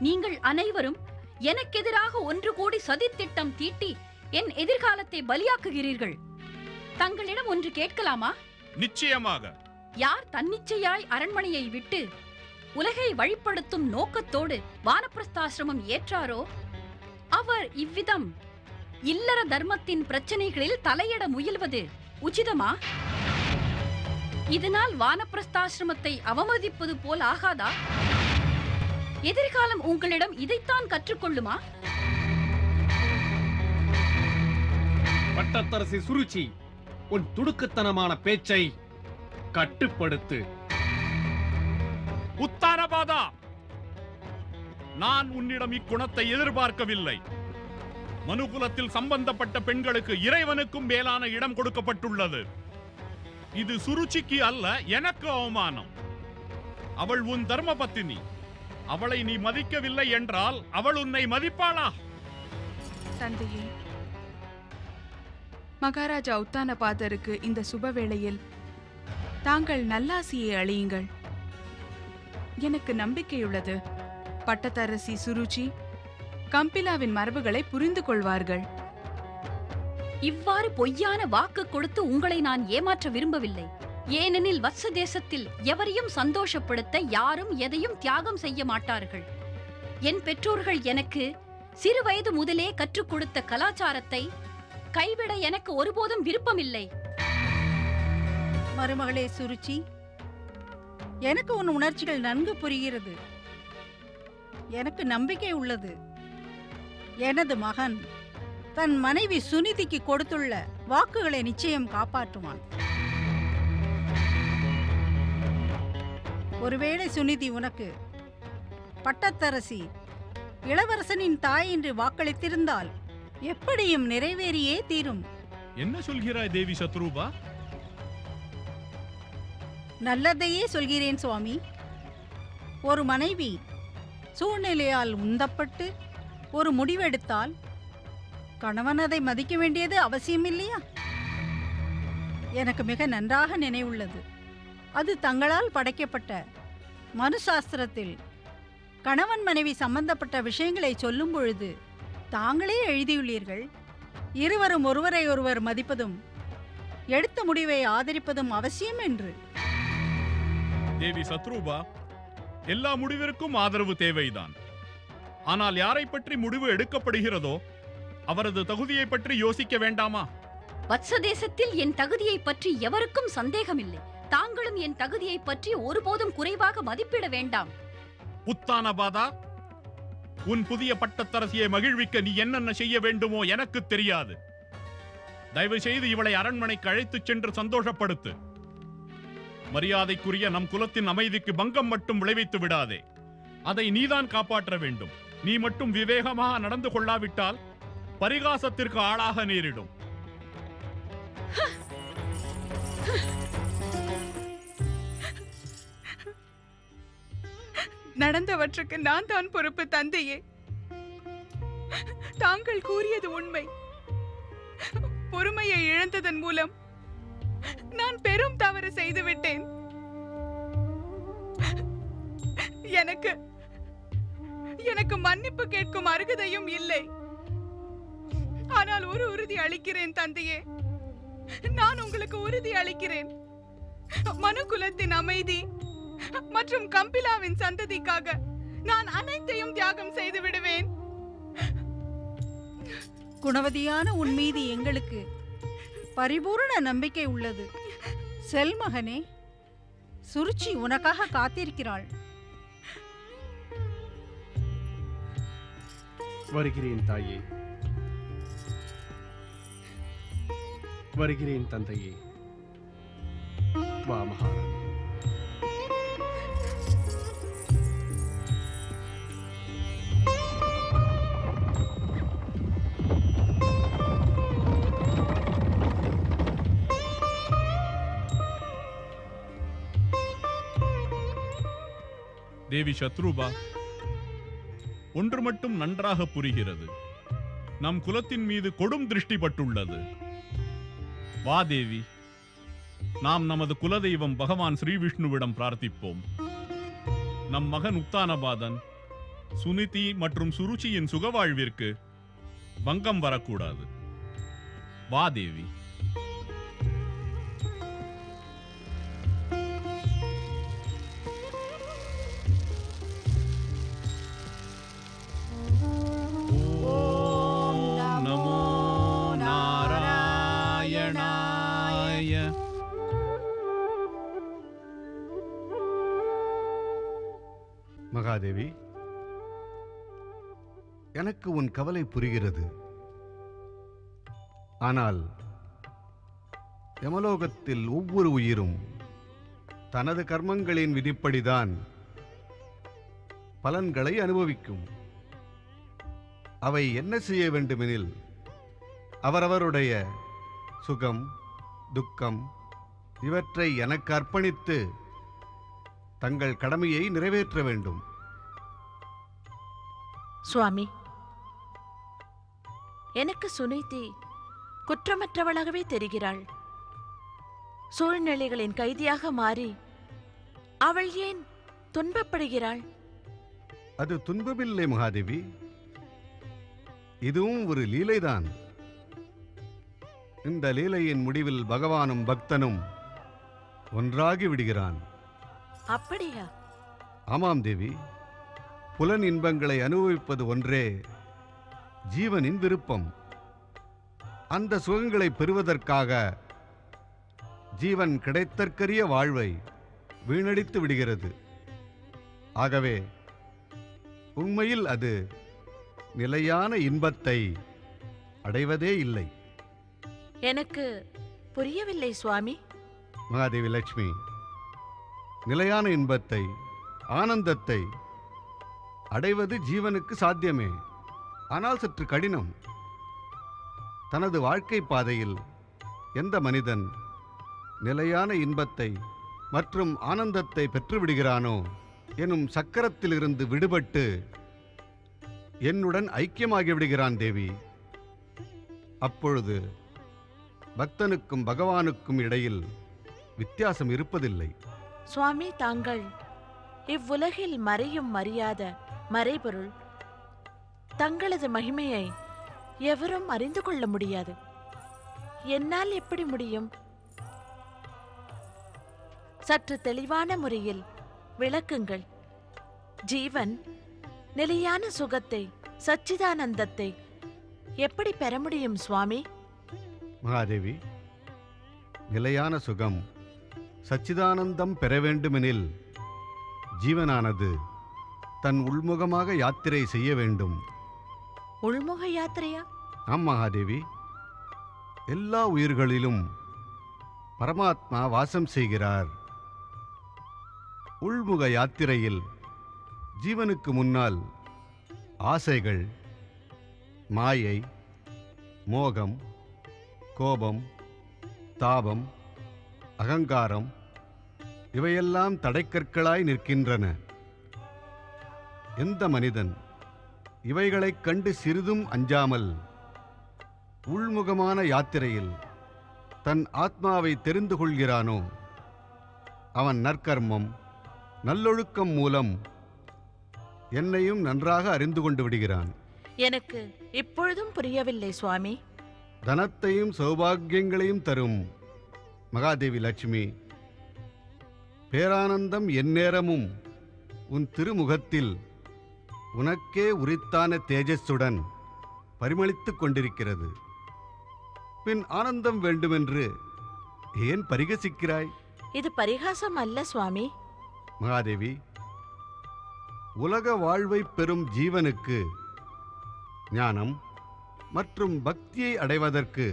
நீங்கள் அனைவரும் எனக்கெதிராக ஒன்று கூடி சதித்திட்டம் தீட்டி என் எதிர்காலத்தை பலியாக்குகிறீர்கள். தங்களிடம் ஒன்று கேட்கலாமா? நிச்சயமாக. யார் தன்னிச்சையாய் அரண்மனையை விட்டு உலகை வழிப்படுத்தும் நோக்கத்தோடு வானப்பிரஸ்தாசிரமம் ஏற்றாரோ அவர் இவ்விதம் இல்லற தர்மத்தின் பிரச்சனைகளில் தலையிட முயல்வது உச்சிதமா? இதனால் வானப்பிரஸ்தாசிரமத்தை அவமதிப்பது போல் ஆகாதா? எதிர்காலம் உங்களிடம் இதைத்தான் கற்றுக்கொள்ளுமா? பட்டத்தரசி சுருச்சி, உன் துடுக்குத்தனமான பேச்சை கட்டுப்படுத்து. உத்தானபாதா, நான் உன்னிடம் இக்குணத்தை எதிர்பார்க்கவில்லை. மனுகுலத்தில் சம்பந்தப்பட்ட பெண்களுக்கு இறைவனுக்கும் மேலான இடம் கொடுக்கப்பட்டுள்ளது. இது சுருச்சிக்கு அல்ல, எனக்கு அவமானம். அவள் உன் தர்மபத்தினி. அவளை நீ மதிக்கவில்லை என்றால் அவள் உன்னை மதிப்பாளா? தந்தையே, மகாராஜா உத்தானபாதருக்கு இந்த சுபவேளையில் தாங்கள் நல்லாசியை அளியுங்கள். எனக்கு நம்பிக்கையுள்ளது, பட்டத்தரசி சுருச்சி கம்பிலாவின் மரபுகளை புரிந்து கொள்வார்கள். இவ்வாறு பொய்யான வாக்கு கொடுத்து உங்களை நான் ஏமாற்ற விரும்பவில்லை. ஏனெனில் வத்ச தேசத்தில் எவரையும் சந்தோஷப்படுத்த யாரும் எதையும் தியாகம் செய்ய மாட்டார்கள். என் பெற்றோர்கள் எனக்கு சிறு வயது முதலே கற்றுக் கொடுத்த கலாச்சாரத்தை கைவிட எனக்கு ஒருபோதும் விருப்பமில்லை. மருமகளே சுருச்சி, எனக்கு உன் உணர்ச்சிகள் நன்கு புரிகிறது. எனக்கு நம்பிக்கை உள்ளது. எனது மகன் தன் மனைவி சுனிதிக்கு கொடுத்துள்ள வாக்குகளை நிச்சயம் காப்பாற்றுவான். ஒருவேளை சுனிதி உனக்கு பட்டத்தரசி இளவரசனின் தாய் என்று வாக்களித்திருந்தால் எப்படியும் நிறைவேறியே தீரும். என்ன சொல்கிறாய் தேவி சத்ரூபா? நல்லதையே சொல்கிறேன் சுவாமி. ஒரு மனைவி சூழ்நிலையால் உந்தப்பட்டு ஒரு முடிவெடுத்தால் கணவன் அதை மதிக்க வேண்டியது அவசியமில்லையா? எனக்கு மிக நன்றாக நினைவுள்ளது. அது தங்களால் படைக்கப்பட்ட மனுசாஸ்திரத்தில் கணவன் மனைவி சம்பந்தப்பட்ட விஷயங்களை சொல்லும் பொழுது தாங்களே எழுதியுள்ளீர்கள். இருவரும் ஒருவரை ஒருவர் மதிப்பதும் எடுத்த முடிவை ஆதரிப்பதும் அவசியம் என்று. தேவி சத்ரூபா, எல்லா முடிவிற்கும் ஆதரவு தேவைதான். ஆனால் யாரை பற்றி முடிவு எடுக்கப்படுகிறதோ அவரது தகுதியை பற்றி யோசிக்க வேண்டாமா? வத்சதேசத்தில் என் தகுதியை பற்றி எவருக்கும் சந்தேகமில்லை. தாங்களும் என் தகுதியை பற்றி ஒருபோதும் குறைவாக மதிப்பிட வேண்டாம். உத்தானபாதா, உன் புதிய பட்டத்தரசியை மகிழ்விக்க நீ என்னென்ன செய்ய வேண்டுமோ எனக்கு தெரியாது. தயவு செய்து இவளை அரண்மனைக்கு அழைத்துச் சென்று சந்தோஷப்படுத்து. மரியாதைக்குரிய நம் குலத்தின் அமைதிக்கு பங்கம் மட்டும் விளைவித்து விடாதே. அதை நீதான் காப்பாற்ற வேண்டும். நீ மட்டும் விவேகமாக நடந்து கொள்ளாவிட்டால் பரிகாசத்திற்கு ஆளாக நேரிடும். நடந்தவற்றுக்கு நான் தான் பொறுப்பு தந்தையே. தாங்கள் கூறியது உண்மை. பொறுமையை இழந்ததன் மூலம் நான் பெரும் தவறு செய்துவிட்டேன். எனக்கு மன்னிப்பு கேட்கும் அருகதையும் இல்லை. ஆனால் ஒரு உறுதி அளிக்கிறேன் தந்தையே. நான் உங்களுக்கு உறுதி அளிக்கிறேன். மனு குலத்தின் அமைதி மற்றும் கம்பிலாவின் சந்ததிக்காக நான் அனைத்தையும் தியாகம் செய்து விடுவேன். குணவதியான உன் மீது எங்களுக்கு பரிபூரண நம்பிக்கை உள்ளது. செல் மகனே, சுருச்சி உனக்காக காத்திருக்கிறாள். வருகிறேன் தாயே. வருகிறேன் தந்தையே. வா மகாராணி. தேவி சத்ரூபா, ஒன்று மட்டும் நன்றாக புரிகிறது. நம் குலத்தின் மீது கொடும் திருஷ்டி பட்டுள்ளது. வா தேவி, நாம் நமது குலதெய்வம் பகவான் ஸ்ரீ விஷ்ணுவிடம் பிரார்த்திப்போம். நம் மகன் உத்தானபாதன், சுனிதி மற்றும் சுருச்சியின் சுகவாழ்விற்கு பங்கம் வரக்கூடாது. வா தேவி. மகாதேவி, எனக்கு உன் கவலை புரிகிறது. ஆனால் யமலோகத்தில் ஒவ்வொரு உயிரும் தனது கர்மங்களின் விதிப்படிதான் பலன்களை அனுபவிக்கும். அவை என்ன செய்ய வேண்டுமெனில் அவரவருடைய சுகம், துக்கம் இவற்றை எனக்கு அர்ப்பணித்து தங்கள் கடமையை நிறைவேற்ற வேண்டும். சுவாமி, எனக்கு சுனிதி குற்றமற்றவளாகவே தெரிகிறாள். சூழ்நிலைகளின் கைதியாக மாறி அவள் ஏன் துன்பப்படுகிறாள்? அது துன்பமில்லை மகாதேவி, இதுவும் ஒரு லீலைதான். இந்த லீலையின் முடிவில் பகவானும் பக்தனும் ஒன்றாகி விடுகிறான். அப்படியா? ஆமாம் தேவி, புலன் இன்பங்களை அனுபவிப்பது ஒன்றே ஜீவனின் விருப்பம். அந்த சுகங்களை பெறுவதற்காக ஜீவன் கிடைத்தற்கரிய வாழ்வை வீணடித்து விடுகிறது. ஆகவே உண்மையில் அது நிலையான இன்பத்தை அடைவதே இல்லை. எனக்கு புரியவில்லை சுவாமி. மகாதேவி லட்சுமி, நிலையான இன்பத்தை, ஆனந்தத்தை அடைவது ஜீவனுக்கு சாத்தியமே, ஆனால் சற்று கடினம். தனது வாழ்க்கை பாதையில் எந்த மனிதன் நிலையான இன்பத்தை மற்றும் ஆனந்தத்தை பெற்றுவிடுகிறானோ எனும் சக்கரத்திலிருந்து விடுபட்டு என்னுடன் ஐக்கியமாகி விடுகிறான் தேவி. அப்பொழுது பக்தனுக்கும் பகவானுக்கும் இடையில் வித்தியாசம் இருப்பதில்லை. சுவாமி, தாங்கள் இவ்வுலகில் மறையும் மறியாத மறைபொருள். தங்களது மகிமையை எவரும் அறிந்து கொள்ள முடியாது. என்னால் எப்படி முடியும்? சற்று தெளிவான முறையில் விளக்குங்கள். ஜீவன் நிலையான சுகத்தை, சச்சிதானந்தத்தை எப்படி பெற முடியும் சுவாமி? மகாதேவி, நிலையான சுகம், சச்சிதானந்தம் பெற வேண்டுமெனில் ஜீவனானது தன் உள்முகமாக யாத்திரை செய்ய வேண்டும். உள்முக யாத்திரையா? ஆம் மகாதேவி, எல்லா உயிர்களிலும் பரமாத்மா வாசம் செய்கிறார். உள்முக யாத்திரையில் ஜீவனுக்கு முன்னால் ஆசைகள், மாயை, மோகம், கோபம், தாபம், அகங்காரம் இவையெல்லாம் தடைக்கற்களாய் நிற்கின்றன. எந்த மனிதன் இவைகளைக் கண்டு சிறிதும் அஞ்சாமல் உள்முகமான யாத்திரையில் தன் ஆத்மாவை தெரிந்து கொள்கிறானோ அவன் நற்கர்மம், நல்லொழுக்கம் மூலம் என்னையும் நன்றாக அறிந்து கொண்டு விடுகிறான். எனக்கு இப்பொழுதும் புரியவில்லை சுவாமி. தனத்தையும் சௌபாகியங்களையும் தரும் மகாதேவி லட்சுமி, பேரானந்தம் எந்நேரமும் உன் திருமுகத்தில் உனக்கே உரித்தான தேஜஸுடன் பரிமளித்துக் கொண்டிருக்கிறது. பின் ஆனந்தம் வேண்டுமென்று ஏன் பரிகசிக்கிறாய்? இது பரிகாசம் அல்ல சுவாமி. மகாதேவி, உலக வாழ்வை பெறும் ஜீவனுக்கு ஞானம் மற்றும் பக்தியை அடைவதற்கு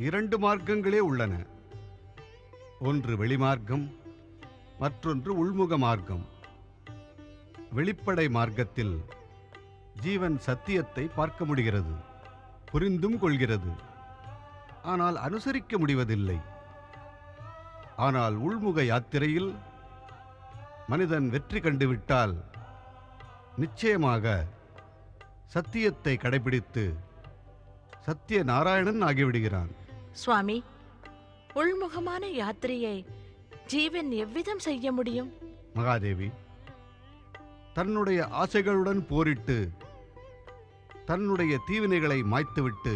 2 மார்க்கங்களே உள்ளன. ஒன்று வெளிமார்க்கம், மற்றொன்று உள்முக மார்க்கம். வெளிப்படை மார்க்கத்தில் ஜீவன் சத்தியத்தை பார்க்க முடிகிறது, புரிந்தும் கொள்கிறது, ஆனால் அனுசரிக்க முடிவதில்லை. ஆனால் உள்முக யாத்திரையில் மனிதன் வெற்றி கண்டுவிட்டால் நிச்சயமாக சத்தியத்தை கடைபிடித்து சத்திய நாராயணன் ஆகிவிடுகிறான். சுவாமி, உள்முகமான யாத்திரையை ஜீவன் எவ்விதம் செய்ய முடியும்? மகாதேவி, தன்னுடைய ஆசைகளுடன் போரிட்டு தன்னுடைய தீவினைகளை மாய்த்துவிட்டு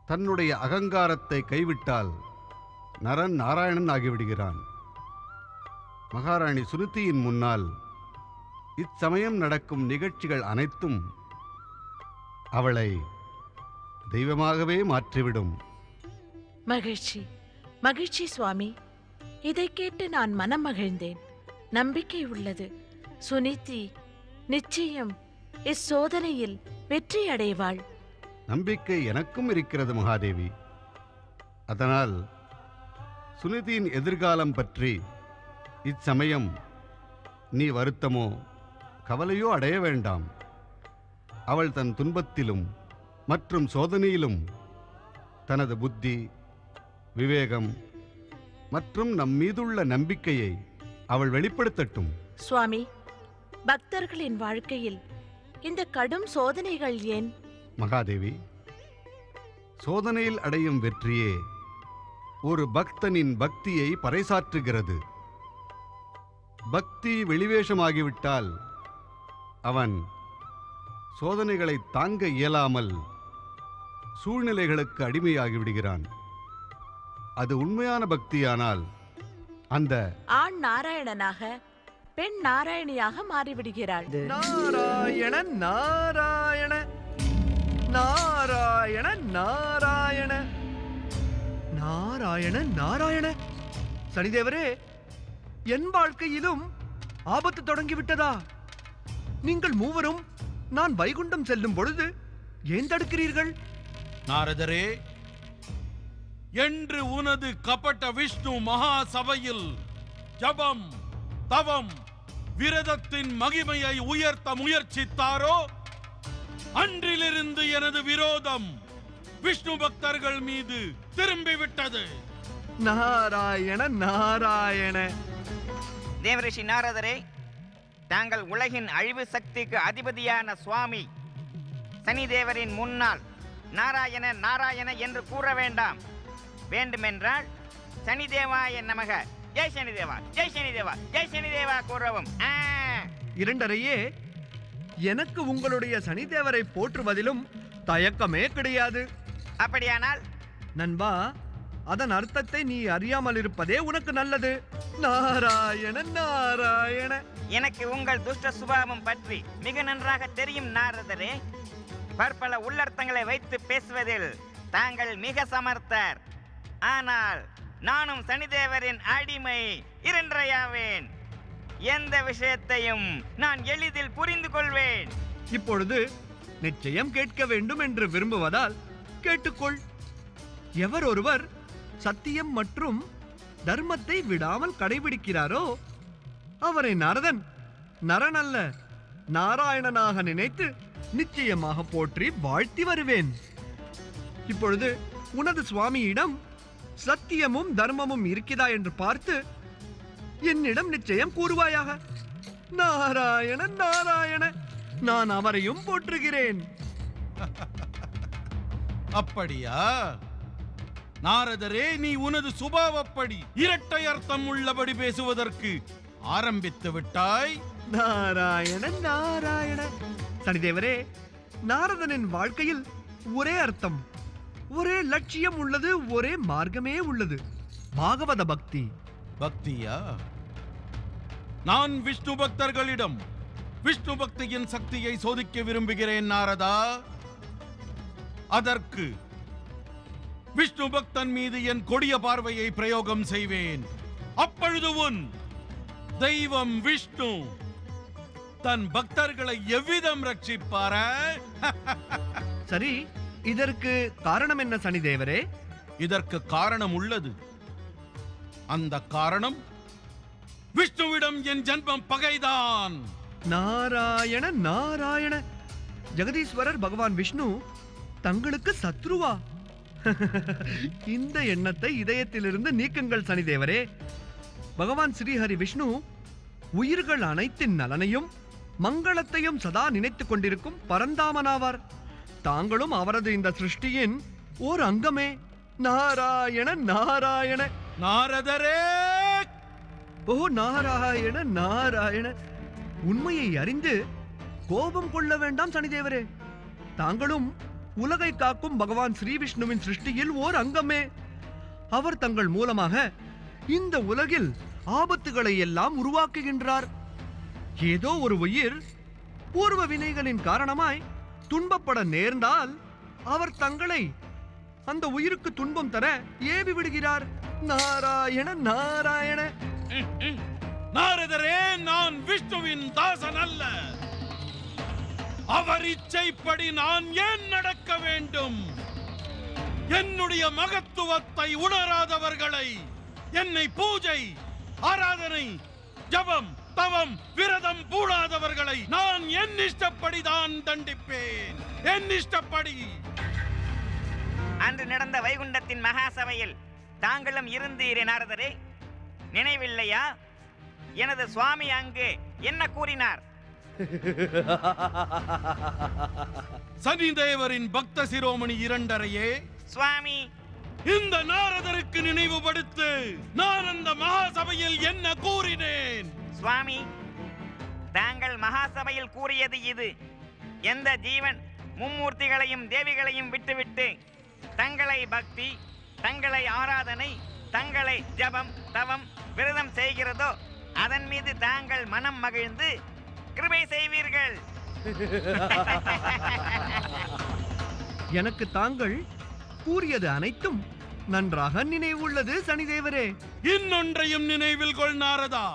தன்னுடைய அகங்காரத்தை கைவிட்டால் நரன் நாராயணன் ஆகிவிடுகிறான். மகாராணி சுனிதியின் முன்னால் இச்சமயம் நடக்கும் நிகழ்ச்சிகள் அனைத்தும் அவளை தெய்வமாகவே மாற்றிவிடும். மகிழ்ச்சி, மகிழ்ச்சி சுவாமி. இதை கேட்டு நான் மனம் மகிழ்ந்தேன். நம்பிக்கை உள்ளது. சுனிதி நிச்சயம் இச்சோதனையில் வெற்றி அடைவாள். நம்பிக்கை எனக்கும் இருக்கிறது மகாதேவி. அதனால் சுனிதியின் எதிர்காலம் பற்றி இச்சமயம் நீ வருத்தமோ கவலையோ அடைய வேண்டாம். அவள் தன் துன்பத்திலும் மற்றும் சோதனையிலும் தனது புத்தி, விவேகம் மற்றும் நம் மீதுள்ள நம்பிக்கையை அவள் வெளிப்படுத்தட்டும். சுவாமி, பக்தர்களின் வாழ்க்கையில் இந்த கடும் சோதனைகள் ஏன்? மகாதேவி, சோதனையில் அடையும் வெற்றியே ஒரு பக்தனின் பக்தியை பறைசாற்றுகிறது. பக்தி வெளிவேஷமாகிவிட்டால் அவன் சோதனைகளை தாங்க இயலாமல் சூழ்நிலைகளுக்கு அடிமையாகிவிடுகிறான். அது உண்மையான பக்தியானால் அந்த ஆண் நாராயணனாக பெண் நாராயணியாக மாறிவிடுகிறாள். நாராயண நாராயண நாராயண நாராயண நாராயண நாராயண. சனிதேவரே, என் வாழ்க்கையிலும் ஆபத்து தொடங்கிவிட்டதா? நீங்கள் மூவரும் நான் வைகுண்டம் செல்லும் பொழுது ஏன் தடுக்கிறீர்கள்? நாரதரே, என்று உனது கபட விஷ்ணு மகா சபையில் ஜபம், தவம், விரதத்தின் மகிமையை உயர்த்த முயற்சித்தாரோ அன்றிலிருந்து எனது விரோதம் விஷ்ணு பக்தர்கள் மீது திரும்பிவிட்டது. நாராயண நாராயண. தேவரிஷி நாரதரே, தாங்கள் உலகின் அழிவு சக்திக்கு அதிபதியான சுவாமி சனிதேவரின் முன்னால் நாராயண நாராயண என்று கூற வேண்டாம். வேண்டுமென்றால் சனிதேவாய நமக, ஜெய் சனிதேவா, ஜெய் சனிதேவா, ஜெய் சனிதேவா கூறவும். இரண்டரையே, எனக்கு உங்களுடைய சனிதேவரை போற்றுவதிலும் தயக்கமே கிடையாது. அப்படியானால் நண்பா, அதன் அர்த்தத்தை நீ அறியாமல் இருப்பதே உனக்கு நல்லது. நாராயண நாராயண. எனக்கு உங்கள் துஷ்ட சுபாவம் பற்றி மிக நன்றாக தெரியும் நாரதரே. பற்பல உள்ளர்த்தங்களை வைத்து பேசுவதில் தாங்கள் மிக சமர்த்தர். ஆனால் நானும் சனிதேவரின் அடிமை இரண்டரையாவேன். எந்த விஷயத்தையும் நான் எளிதில் புரிந்து கொள்வேன். இப்பொழுது நிச்சயம் கேட்க வேண்டும் என்று விரும்புவதால் கேட்டுக்கொள். எவர் ஒருவர் சத்தியம் மற்றும் தர்மத்தை விடாமல் கடைபிடிக்கிறாரோ அவரை நாரதன் நரன் அல்ல நாராயணனாக நினைத்து நிச்சயமாக போற்றி வாழ்த்தி வருவேன். இப்பொழுது உனது சுவாமியிடம் சத்தியமும் தர்மமும் இருக்கிறதா என்று பார்த்து என்னிடம் நிச்சயம் கூறுவாயாக. நாராயண நாராயண. நான் அவரையும் போற்றுகிறேன். அப்படியா நாரதரே, நீ உனது சுபாவப்படி இரட்டை அர்த்தம் உள்ளபடி பேசுவதற்கு ஆரம்பித்து விட்டாய். நாராயண நாராயண. சனிதேவரே, நாரதனின் வாழ்க்கையில் ஒரே அர்த்தம், ஒரே லட்சியம் உள்ளது, ஒரே மார்க்கமே உள்ளது, பாகவத பக்தி. பக்தியா? நான் விஷ்ணு பக்தர்களிடம் விஷ்ணு பக்தியின் சக்தியை சோதிக்க விரும்புகிறேன் நாரதா. அதற்கு விஷ்ணு பக்தன் மீது என் கொடிய பார்வையை பிரயோகம் செய்வேன். அப்பொழுது உன் தெய்வம் விஷ்ணு தன் பக்தர்களை எவ்விதம் ரட்சிப்பார? சரி, இதற்கு காரணம் என்ன சனிதேவரே? இதற்கு காரணம் உள்ளது. அந்த காரணம் விஷ்ணுவிடம் என் ஜன்மம் பகைதான். நாராயண நாராயண. ஜெகதீஸ்வரர் பகவான் விஷ்ணு தங்களுக்கு சத்ருவா? இந்த எண்ணத்தை இதயத்திலிருந்து நீக்குங்கள் சனிதேவரே. பகவான் ஸ்ரீஹரி விஷ்ணு உயிர்கள் அனைத்தின் நலனையும் மங்களத்தையும் சதா நினைத்துக் கொண்டிருக்கும் பரந்தாமனாவார். தாங்களும் அவரது இந்த சிருஷ்டியின் ஓர் அங்கமே. நாராயண நாராயண. நாரதரே! ஓ நாராயண நாராயண. உண்மையை அறிந்து கோபம் கொள்ள வேண்டாம் சனிதேவரே. தாங்களும் உலகை காக்கும் பகவான் ஸ்ரீ விஷ்ணுவின் சிருஷ்டியில் ஓர் அங்கமே. அவர் தங்கள் மூலமாக இந்த உலகில் ஆபத்துகளை எல்லாம் உருவாக்குகின்றார். ஏதோ ஒரு உயிர் பூர்வ வினைகளின் காரணமாய் துன்பப்பட நேர்ந்தால் அவர் தங்களை அந்த உயிருக்கு துன்பம் தர ஏவி விடுகிறார். நாராயண நாராயண. நாரதரே, நான் விஷ்ணுவின் தாசன் அல்ல. அவர் இச்சைப்படி நான் ஏன் நடக்க வேண்டும்? என்னுடைய மகத்துவத்தை உணராதவர்களை என்னை பூஜை, ஆராதனை, ஜபம், தவம், விரதம் பூடாதவர்களை நான் என் இஷ்டப்படிதான் தண்டிப்பேன். என் இஷ்டப்படி. அன்று நடந்த வைகுண்டத்தின் மகாசபையில் தாங்களும் இருந்தீரே நாரதரே, நினைவில்லையா? எனது சுவாமி அங்கு என்ன கூறினார்? சனிதேவரின் பக்த சிரோமணி இரண்டரையே, சுவாமி, இந்த நாரதருக்கு நினைவுபடுத்து, நான் அந்த மகாசபையில் என்ன கூறினேன்? சுவாமி, தாங்கள் மகாசபையில் கூறியது இது: எந்த ஜீவன் மும்மூர்த்திகளையும் தேவிகளையும் விட்டுவிட்டு தங்களை பக்தி, தங்களை ஆராதனை, தங்களை ஜபம், தவம், விரதம் செய்கிறதோ அதன் மீது தாங்கள் மனம் மகிழ்ந்து கிருபை செய்வீர்கள். எனக்கு தாங்கள் கூறியது அனைத்தும் நன்றாக நினைவுள்ளது சனிதேவரே. இன்னொன்றையும் நினைவில் கொள் நாரதா.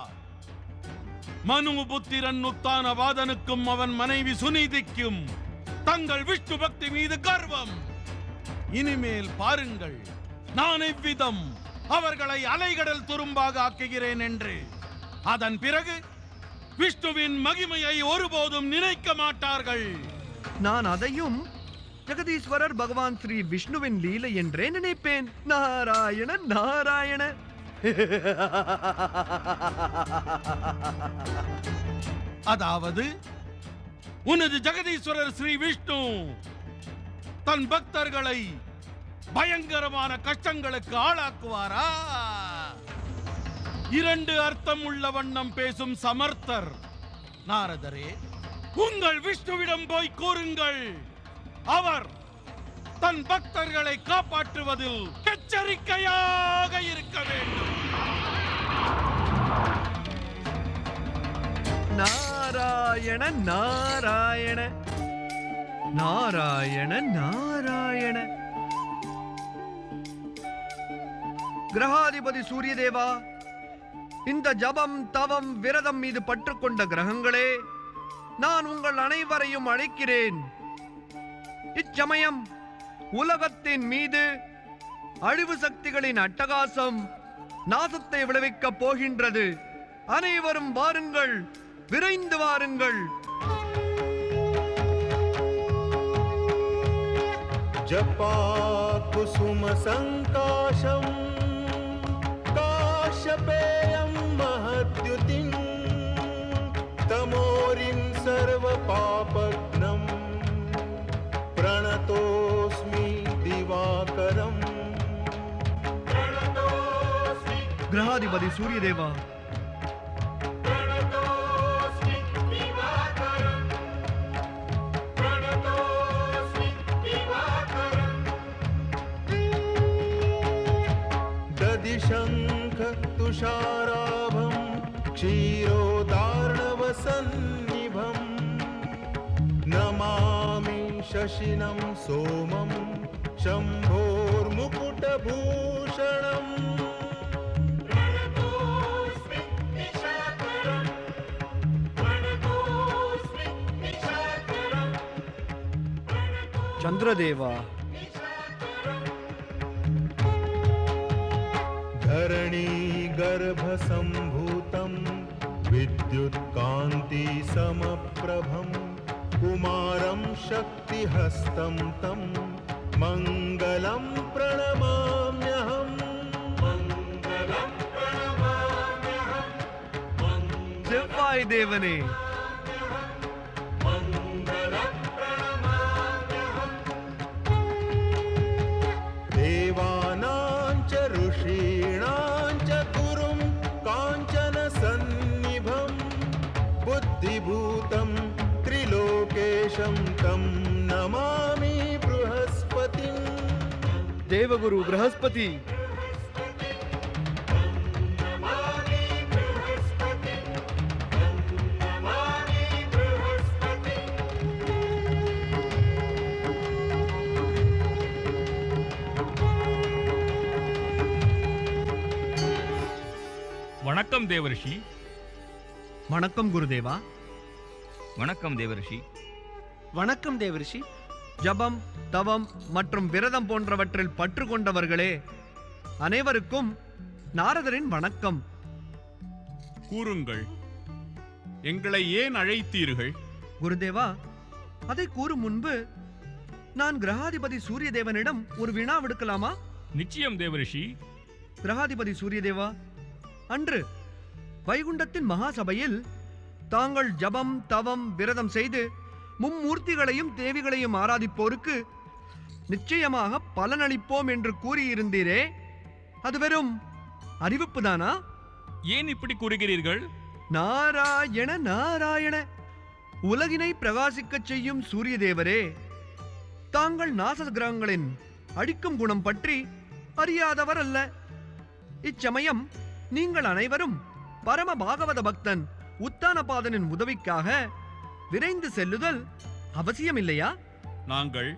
மனுபுத்திரன் உத்தானபாதனுக்கும் அவன் மனைவி சுனிதிக்கும் தங்கள் விஷ்ணு பக்தி மீது கர்வம். இனிமேல் பாருங்கள், நான் எவ்விதம் அவர்களை அலைகடல் துரும்பாக ஆக்குகிறேன் என்று. அதன் பிறகு விஷ்ணுவின் மகிமையை ஒருபோதும் நினைக்க மாட்டார்கள். நான் அதையும் ஜெகதீஸ்வரர் பகவான் ஸ்ரீ விஷ்ணுவின் லீலை என்றே நினைப்பேன். நாராயண நாராயண. அதாவது உனது ஜெகதீஸ்வரர் ஸ்ரீ விஷ்ணு தன் பக்தர்களை பயங்கரமான கஷ்டங்களுக்கு ஆளாக்குவாரா? இரண்டு அர்த்தம் உள்ள வண்ணம் பேசும் சமர்த்தர் நாரதரே, உங்கள் விஷ்ணுவிடம் போய் கூறுங்கள், அவர் தன் பக்தர்களை காப்பாற்றுவதில் எச்சரிக்கையாக இருக்க வேண்டும். நாராயண நாராயண நாராயண நாராயண. கிரகாதிபதி சூரிய தேவா, இந்த ஜபம் தவம் விரதம் மீது பற்றுக்கொண்ட கிரகங்களே, நான் உங்கள் அனைவரையும் அழைக்கிறேன். இச்சமயம் உலகத்தின் மீது அழிவு சக்திகளின் அட்டகாசம் நாசத்தை விளைவிக்கப் போகின்றது. அனைவரும் வாருங்கள், விரைந்து வாருங்கள். ஜபா குசும சங்காஷம் காஷபேயம் மஹத்யுதிம் தமோரிம் சர்வ பாபக்னம் பிரணதோஸ்மி திவாகரம். கிரகாதிபதி சூரிய தேவா, ददिशंख तुषाराभं क्षीरोदार्णवसन्निभं नमामि शशिनं सोमं शम्भोर्मुकुटभूषणम्. चंद्रदेवा, धरणी गर्भसम्भूतं विद्युत्कान्ति समप्रभं कुमारं शक्तिहस्तं तं मङ्गलं प्रणमाम्यहम्. செவ்வாய் தேவனே, देवानां च ऋषीणां च गुरुं काञ्चनसन्निभं बुद्धिभूतं त्रिलोकेशं तं नमामि बृहस्पतिं. देवगुरु बृहस्पति, வணக்கம் தேவரிஷி. வணக்கம் குருதேவா. வணக்கம் தேவரிஷி. வணக்கம் தேவரிஷி. ஜபம் தவம் மற்றும் விரதம் போன்றவற்றில் பற்று கொண்டவர்களே, அனைவருக்கும் நாரதரின் வணக்கம். கூறுங்கள், எங்களை ஏன் அழைத்தீர்கள்? குருதேவா, அதை கூறும் முன்பு நான் கிரகாதிபதி சூரிய தேவனிடம் ஒரு வினா விடுக்கலாமா? நிச்சயம் தேவரிஷி. கிரகாதிபதி சூரிய தேவா, அன்று வைகுண்டத்தின் மகாசபையில் தாங்கள் ஜபம் தவம் விரதம் செய்து மும்மூர்த்திகளையும் தேவிகளையும் ஆராதிப்போருக்கு நிச்சயமாக பலனளிப்போம் என்று கூறியிருந்தீரே, அது வெறும் அறிவிப்புதானா? ஏன் இப்படி கூறுகிறீர்கள்? நாராயண நாராயண. உலகினை பிரகாசிக்கச் செய்யும் சூரிய தேவரே, தாங்கள் நாச கிரகங்களின் அழிக்கும் குணம் பற்றி அறியாதவர் அல்ல. இச்சமயம் நீங்கள் அனைவரும் பரம பாகவத பக்தன் உத்தானபாதனின் உதவிக்காக விரைந்து செல்லுதல் அவசியமில்லையா? நாங்கள்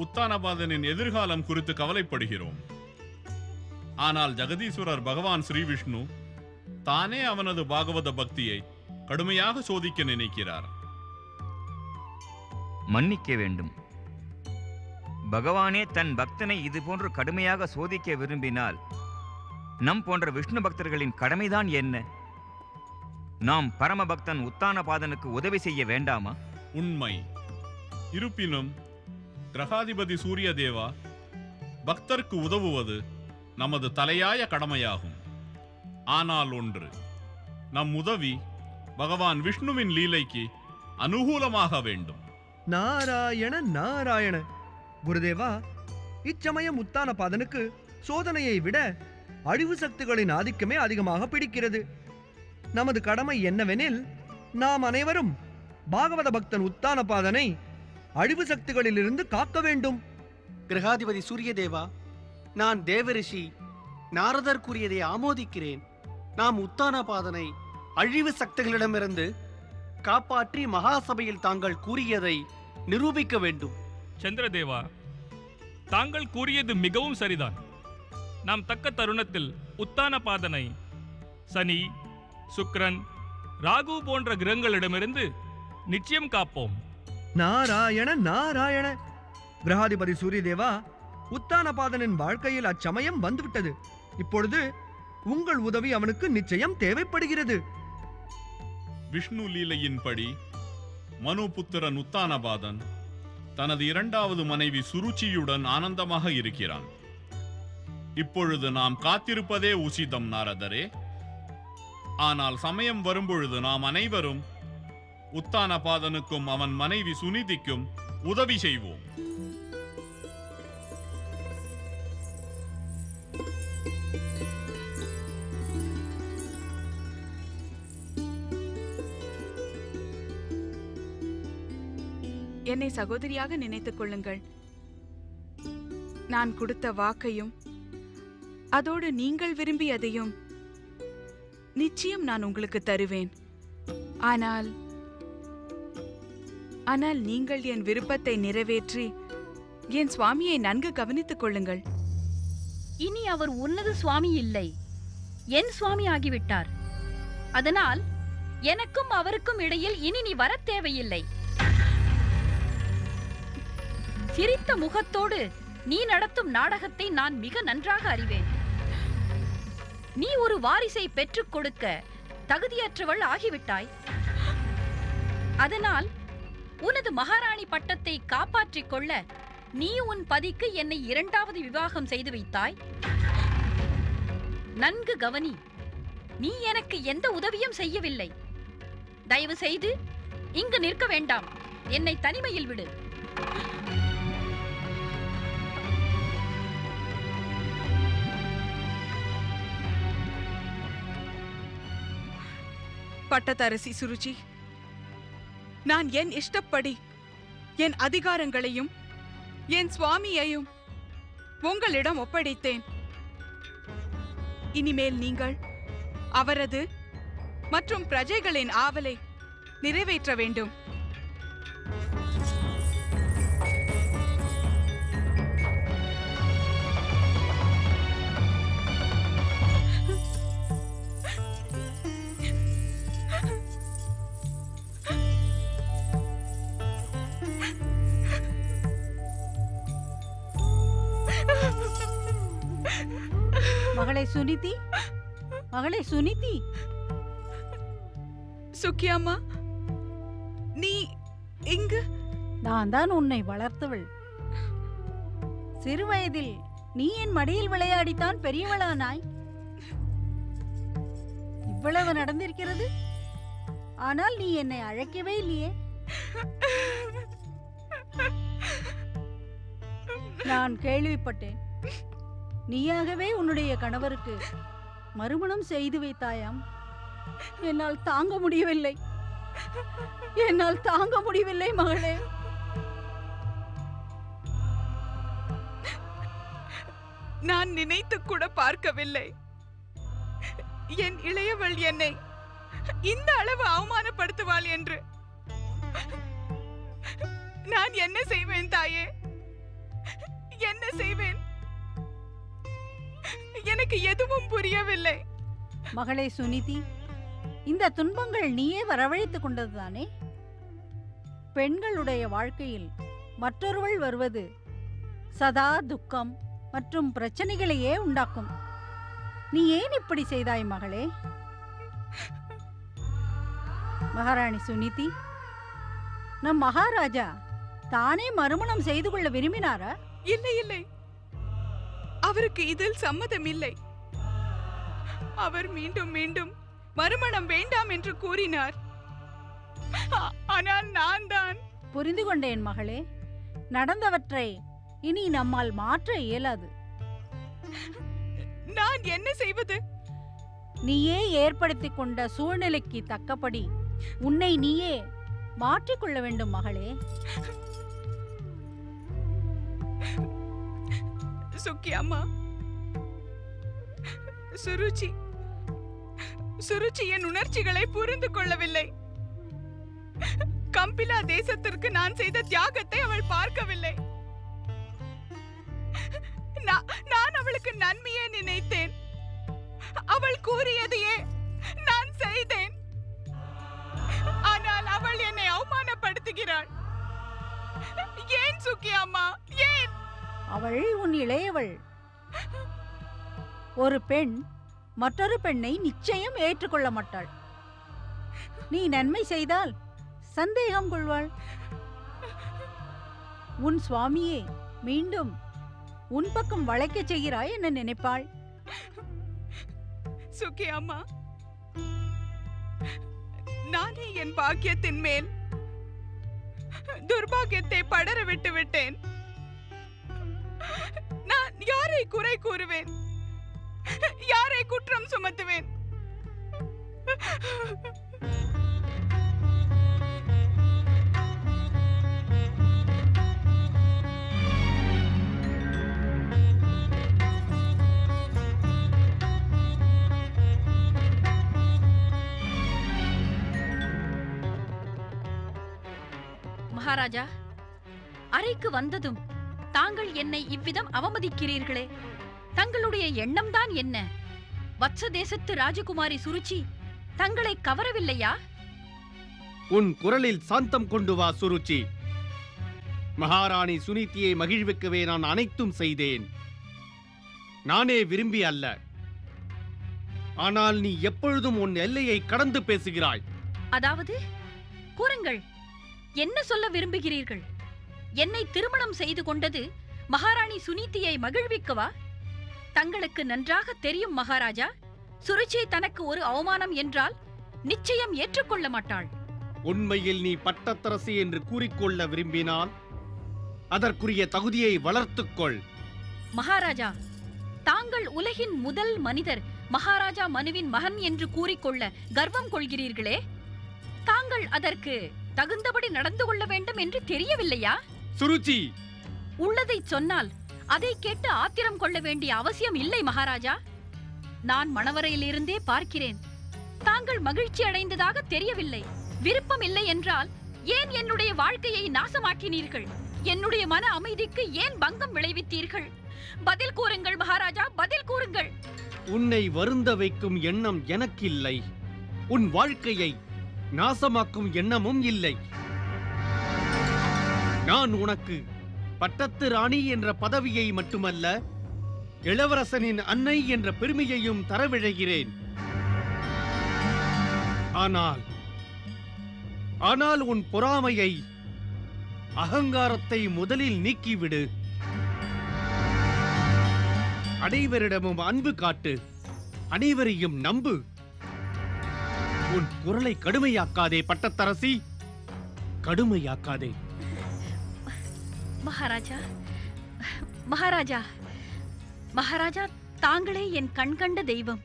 உத்தானபாதனின் எதிர்காலம் குறித்து கவலைப்படுகிறோம். ஆனால் ஜெகதீஸ்வரர் பகவான் ஸ்ரீ விஷ்ணு தானே அவனது பாகவத பக்தியை கடுமையாக சோதிக்க நினைக்கிறார். மன்னிக்க வேண்டும். பகவானே தன் பக்தனை இதுபோன்று கடுமையாக சோதிக்க விரும்பினால் நம் போன்ற விஷ்ணு பக்தர்களின் கடமைதான் என்ன? நாம் பரமபக்தன் உத்தானபாதனுக்கு உதவி செய்ய வேண்டாமா? உண்மை. இருப்பினும் கிரகாதிபதி சூரிய தேவா, பக்தருக்கு உதவுவது நமது தலையாய கடமையாகும். ஆனால் ஒன்று, நம் உதவி பகவான் விஷ்ணுவின் லீலைக்கு அனுகூலமாக வேண்டும். நாராயண நாராயண. குருதேவா, இச்சமயம் உத்தானபாதனுக்கு சோதனையை விட அழிவு சக்திகளின் ஆதிக்கமே அதிகமாக பிடிக்கிறது. நமது கடமை என்னவெனில், நாம் அனைவரும் பாகவத பக்தன் உத்தானபாதனை அழிவு சக்திகளிலிருந்து காக்க வேண்டும். கிரகாதிபதி சூரிய தேவா, நான் தேவரிஷி நாரதர் கூறியதை ஆமோதிக்கிறேன். நாம் உத்தானபாதனை அழிவு சக்திகளிடமிருந்து காப்பாற்றி மகாசபையில் தாங்கள் கூறியதை நிரூபிக்க வேண்டும். சந்திரதேவா, தாங்கள் கூறியது மிகவும் சரிதான். நாம் தக்க தருணத்தில் உத்தானபாதனை சனி, சுக்கிரன், ராகு போன்ற கிரகங்களிடமிருந்து நிச்சயம் காப்போம். நாராயண நாராயண. கிரகாதிபதி சூரிய தேவா, உத்தானபாதனின் வாழ்க்கையில் அச்சமயம் வந்துவிட்டது. இப்பொழுது உங்கள் உதவி அவனுக்கு நிச்சயம் தேவைப்படுகிறது. விஷ்ணு லீலையின்படி மனுபுத்திரன் உத்தானபாதன் தனது இரண்டாவது மனைவி சுருச்சியுடன் ஆனந்தமாக இருக்கிறான். இப்பொழுது நாம் காத்திருப்பதே உசிதம் நாரதரே. ஆனால் சமயம் வரும்பொழுது நாம் அனைவரும் உத்தானபாதனுக்கும் அவன் மனைவி சுனிதிக்கும் உதவி செய்வோம். என்னை சகோதரியாக நினைத்துக் கொள்ளுங்கள். நான் கொடுத்த வாக்கையும் அதோடு நீங்கள் விரும்பியதையும் நிச்சயம் நான் உங்களுக்கு தருவேன். ஆனால் நீங்கள் என் விருப்பத்தை நிறைவேற்றி என் சுவாமியை நன்கு கவனித்துக் கொள்ளுங்கள். இனி அவர் உன்னது சுவாமி இல்லை, என் சுவாமி ஆகிவிட்டார். அதனால் எனக்கும் அவருக்கும் இடையில் இனி நீ வரத் தேவையில்லை. சிரித்த முகத்தோடு நீ நடத்தும் நாடகத்தை நான் மிக நன்றாக அறிவேன். நீ ஒரு வாரிசை பெற்றுக் கொடுக்க தகுதியற்றவள் ஆகிவிட்டாய். அதனால் உனது மகாராணி பட்டத்தை காப்பாற்றிக் கொள்ள நீ உன் பதிக்கு என்னை இரண்டாவது விவாகம் செய்து வைத்தாய். நன்கு கவனி, நீ எனக்கு எந்த உதவியும் செய்யவில்லை. தயவு செய்து இங்கு நிற்க வேண்டாம், என்னை தனிமையில் விடு. பட்டத்தரசி சுருச்சி, நான் என் இஷ்டப்படி என் அதிகாரங்களையும் என் சுவாமியையும் உங்களிடம் ஒப்படைத்தேன். இனிமேல் நீங்கள் அவரது மற்றும் பிரஜைகளின் ஆவலை நிறைவேற்ற வேண்டும். மகளே சுனிதி, மகளே சுனிதி. சுக்கியம்மா, நீ இங்கு? நான் தான் உன்னை வளர்த்தவள். சிறு வயதில் நீ என் மடியில் விளையாடித்தான் பெரியவளானாய். இவ்வளவு நடந்திருக்கிறது, ஆனால் நீ என்னை அழைக்கவே இல்லையே. நான் கேள்விப்பட்டேன், நீயாகவே உன்னுடைய கணவருக்கு மறுமணம் செய்து வைத்தாயாம். என்னால் தாங்க முடியவில்லை, என்னால் தாங்க முடியவில்லை மகளே. நான் நினைத்து கூட பார்க்கவில்லை என் இளையவள் என்னை இந்த அளவு அவமானப்படுத்துவாள் என்று. நான் என்ன செய்வேன் தாயே, என்ன செய்வேன்? எனக்கு எதுவும் புரியவில்லை. மகளே சுனிதி, இந்த துன்பங்கள் நீயே வரவழைத்துக் கொண்டதுதானே? பெண்களுடைய வாழ்க்கையில் மற்றொருவள் வருவது சதா துக்கம் மற்றும் பிரச்சனைகளையே உண்டாக்கும். நீ ஏன் இப்படி செய்தாய் மகளே? மகாராணி சுனிதி, நம் மகாராஜா தானே மறுமணம் செய்து கொள்ள விரும்பினாரா? இல்லை இல்லை, அவருக்கு இதில் சம்மதம் இல்லை. அவர் மீண்டும் மீண்டும் மறுமணம் வேண்டாம் என்று கூறினார். ஆனால் நான் தான். புரிந்து கொண்டேன் மகளே. நடந்தவற்றை இனி நம்மால் மாற்ற இயலாது. நான் என்ன செய்வது? நீயே ஏற்படுத்திக் கொண்ட சூழ்நிலைக்கு தக்கபடி உன்னை நீயே மாற்றிக்கொள்ள வேண்டும் மகளே. சுக்கி அம்மா, சுருச்சி என் உணர்ச்சிகளை புரிந்து கொள்ளவில்லை. கம்பிலா தேசத்திற்கு நான் செய்த தியாகத்தை அவள் பார்க்கவில்லை. நான் அவளுக்கு நன்மையே நினைத்தேன். அவள் கூறியதையே நான் செய்தேன். ஆனால் அவள் என்னை அவமானப்படுத்துகிறாள். ஏன் சுக்கி அம்மா, ஏன்? அவள் உன் இளையவள். ஒரு பெண் மற்றொரு பெண்ணை நிச்சயம் ஏற்றுக்கொள்ள மாட்டாள். நீ நன்மை செய்தால் சந்தேகம் கொள்வாள். உன் சுவாமியே மீண்டும் உன் பக்கம் வளைக்க செய்கிறாய் என நினைப்பாள். சுக்கி அம்மா, நானே என் பாக்கியத்தின் மேல் துர்பாக்கியத்தை படர விட்டு விட்டேன். நான் யாரை குறை கூறுவேன்? யாரை குற்றம் சுமத்துவேன்? மகாராஜா, அறைக்கு வந்ததும் தாங்கள் என்னை இவ்விதம் அவமதிக்கிறீர்களே, தங்களுடைய எண்ணம்தான் என்ன? வத்ச தேசத்து ராஜகுமாரி சுருச்சி தங்களை கவரவில்லையா? உன் குரலில் சாந்தம் கொண்டு வா சுருச்சி. மகாராணி சுனிதியை மகிழ்விக்கவே நான் அனைத்தும் செய்தேன். நானே விரும்பி அல்ல. ஆனால் நீ எப்பொழுதும் உன் எல்லையை கடந்து பேசுகிறாய். அதாவது கூறுங்கள், என்ன சொல்ல விரும்புகிறீர்கள்? என்னை திருமணம் செய்து கொண்டது மகாராணி சுனிதியை மகிழ்விக்கவா? தங்களுக்கு நன்றாக தெரியும் மகாராஜா, சுருச்சி தனக்கு ஒரு அவமானம் என்றால் நிச்சயம் ஏற்றுக்கொள்ள மாட்டாள். உண்மையில் நீ பட்டத்தரசி என்று கூறிக்கொள்ள விரும்பினால் அதற்குரிய தகுதியை வளர்த்துக்கொள். மகாராஜா, தாங்கள் உலகின் முதல் மனிதர் மகாராஜா மனுவின் மகன் என்று கூறிக்கொள்ள கர்வம் கொள்கிறீர்களே, தாங்கள் அதற்கு தகுந்தபடி நடந்து கொள்ள வேண்டும் என்று தெரியவில்லையா? சுருச்சி, உள்ளதை சொன்னால் அதை கேட்டு ஆத்திரம் கொள்ள வேண்டிய அவசியம் இல்லை மகாராஜா. நான் மணவரையிலிருந்தே பார்க்கிறேன். தாங்கள் மகிழ்ச்சி அடைந்ததாக தெரியவில்லை. விருப்பம் இல்லை என்றால் ஏன் என்னுடைய வாழ்க்கையை நாசமாக்கினீர்கள்? என்னுடைய மன அமைதிக்கு ஏன் பங்கம் விளைவித்தீர்கள்? பதில் கூறுங்கள் மகாராஜா, பதில் கூறுங்கள். உன்னை வருந்த வைக்கும் எண்ணம் எனக்கில்லை. உன் வாழ்க்கையை நாசமாக்கும் எண்ணமும் இல்லை. நான் உனக்கு பட்டத்து ராணி என்ற பதவியை மட்டுமல்ல, இளவரசனின் அன்னை என்ற பெருமையையும் தரவிழைகிறேன். ஆனால் உன் பொறாமையை, அகங்காரத்தை முதலில் நீக்கிவிடு. அனைவரிடமும் அன்பு காட்டு. அனைவரையும் நம்பு. உன் குரலை கடுமையாக்காதே பட்டத்தரசி, கடுமையாக்காதே. மகாராஜா, மகாராஜா, மகாராஜா, தாங்களே என் கண்கண்ட தெய்வம்.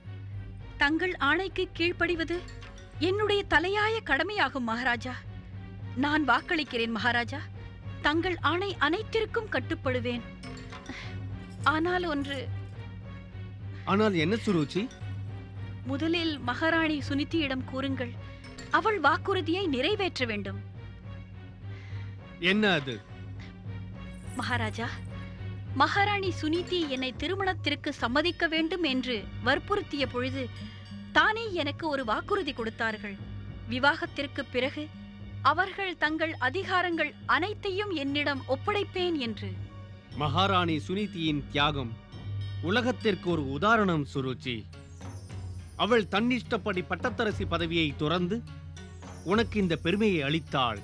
தங்கள் ஆணைக்கு கீழ்ப்படிவது என்னுடைய தலையாய கடமையாகும் மகாராஜா. நான் வாக்களிக்கிறேன் மகாராஜா. தங்கள் ஆணை அனைத்திற்கும் கட்டுப்படுவேன். ஆனால் ஒன்று. ஆனால் என்ன சுருச்சி? முதலில் மகாராணி சுனிதியிடம் கூறுங்கள். அவள் வாக்குறுதியை நிறைவேற்ற வேண்டும். என்ன அது? மகாராஜா, மகாராணி சுனிதி என்னை திருமணத்திற்கு சம்மதிக்க வேண்டும் என்று வற்புறுத்திய பொழுது தானே எனக்கு ஒரு வாக்குறுதி கொடுத்தார்கள். விவாகத்திற்கு பிறகு அவர்கள் தங்கள் அதிகாரங்கள் அனைத்தையும் என்னிடம் ஒப்படைப்பேன் என்று. மகாராணி சுனிதியின் தியாகம் உலகத்திற்கு ஒரு உதாரணம் சுருச்சி. அவள் தன்னிஷ்டப்படி பட்டத்தரசி பதவியை துறந்து உனக்கு இந்த பெருமையை அளித்தாள்.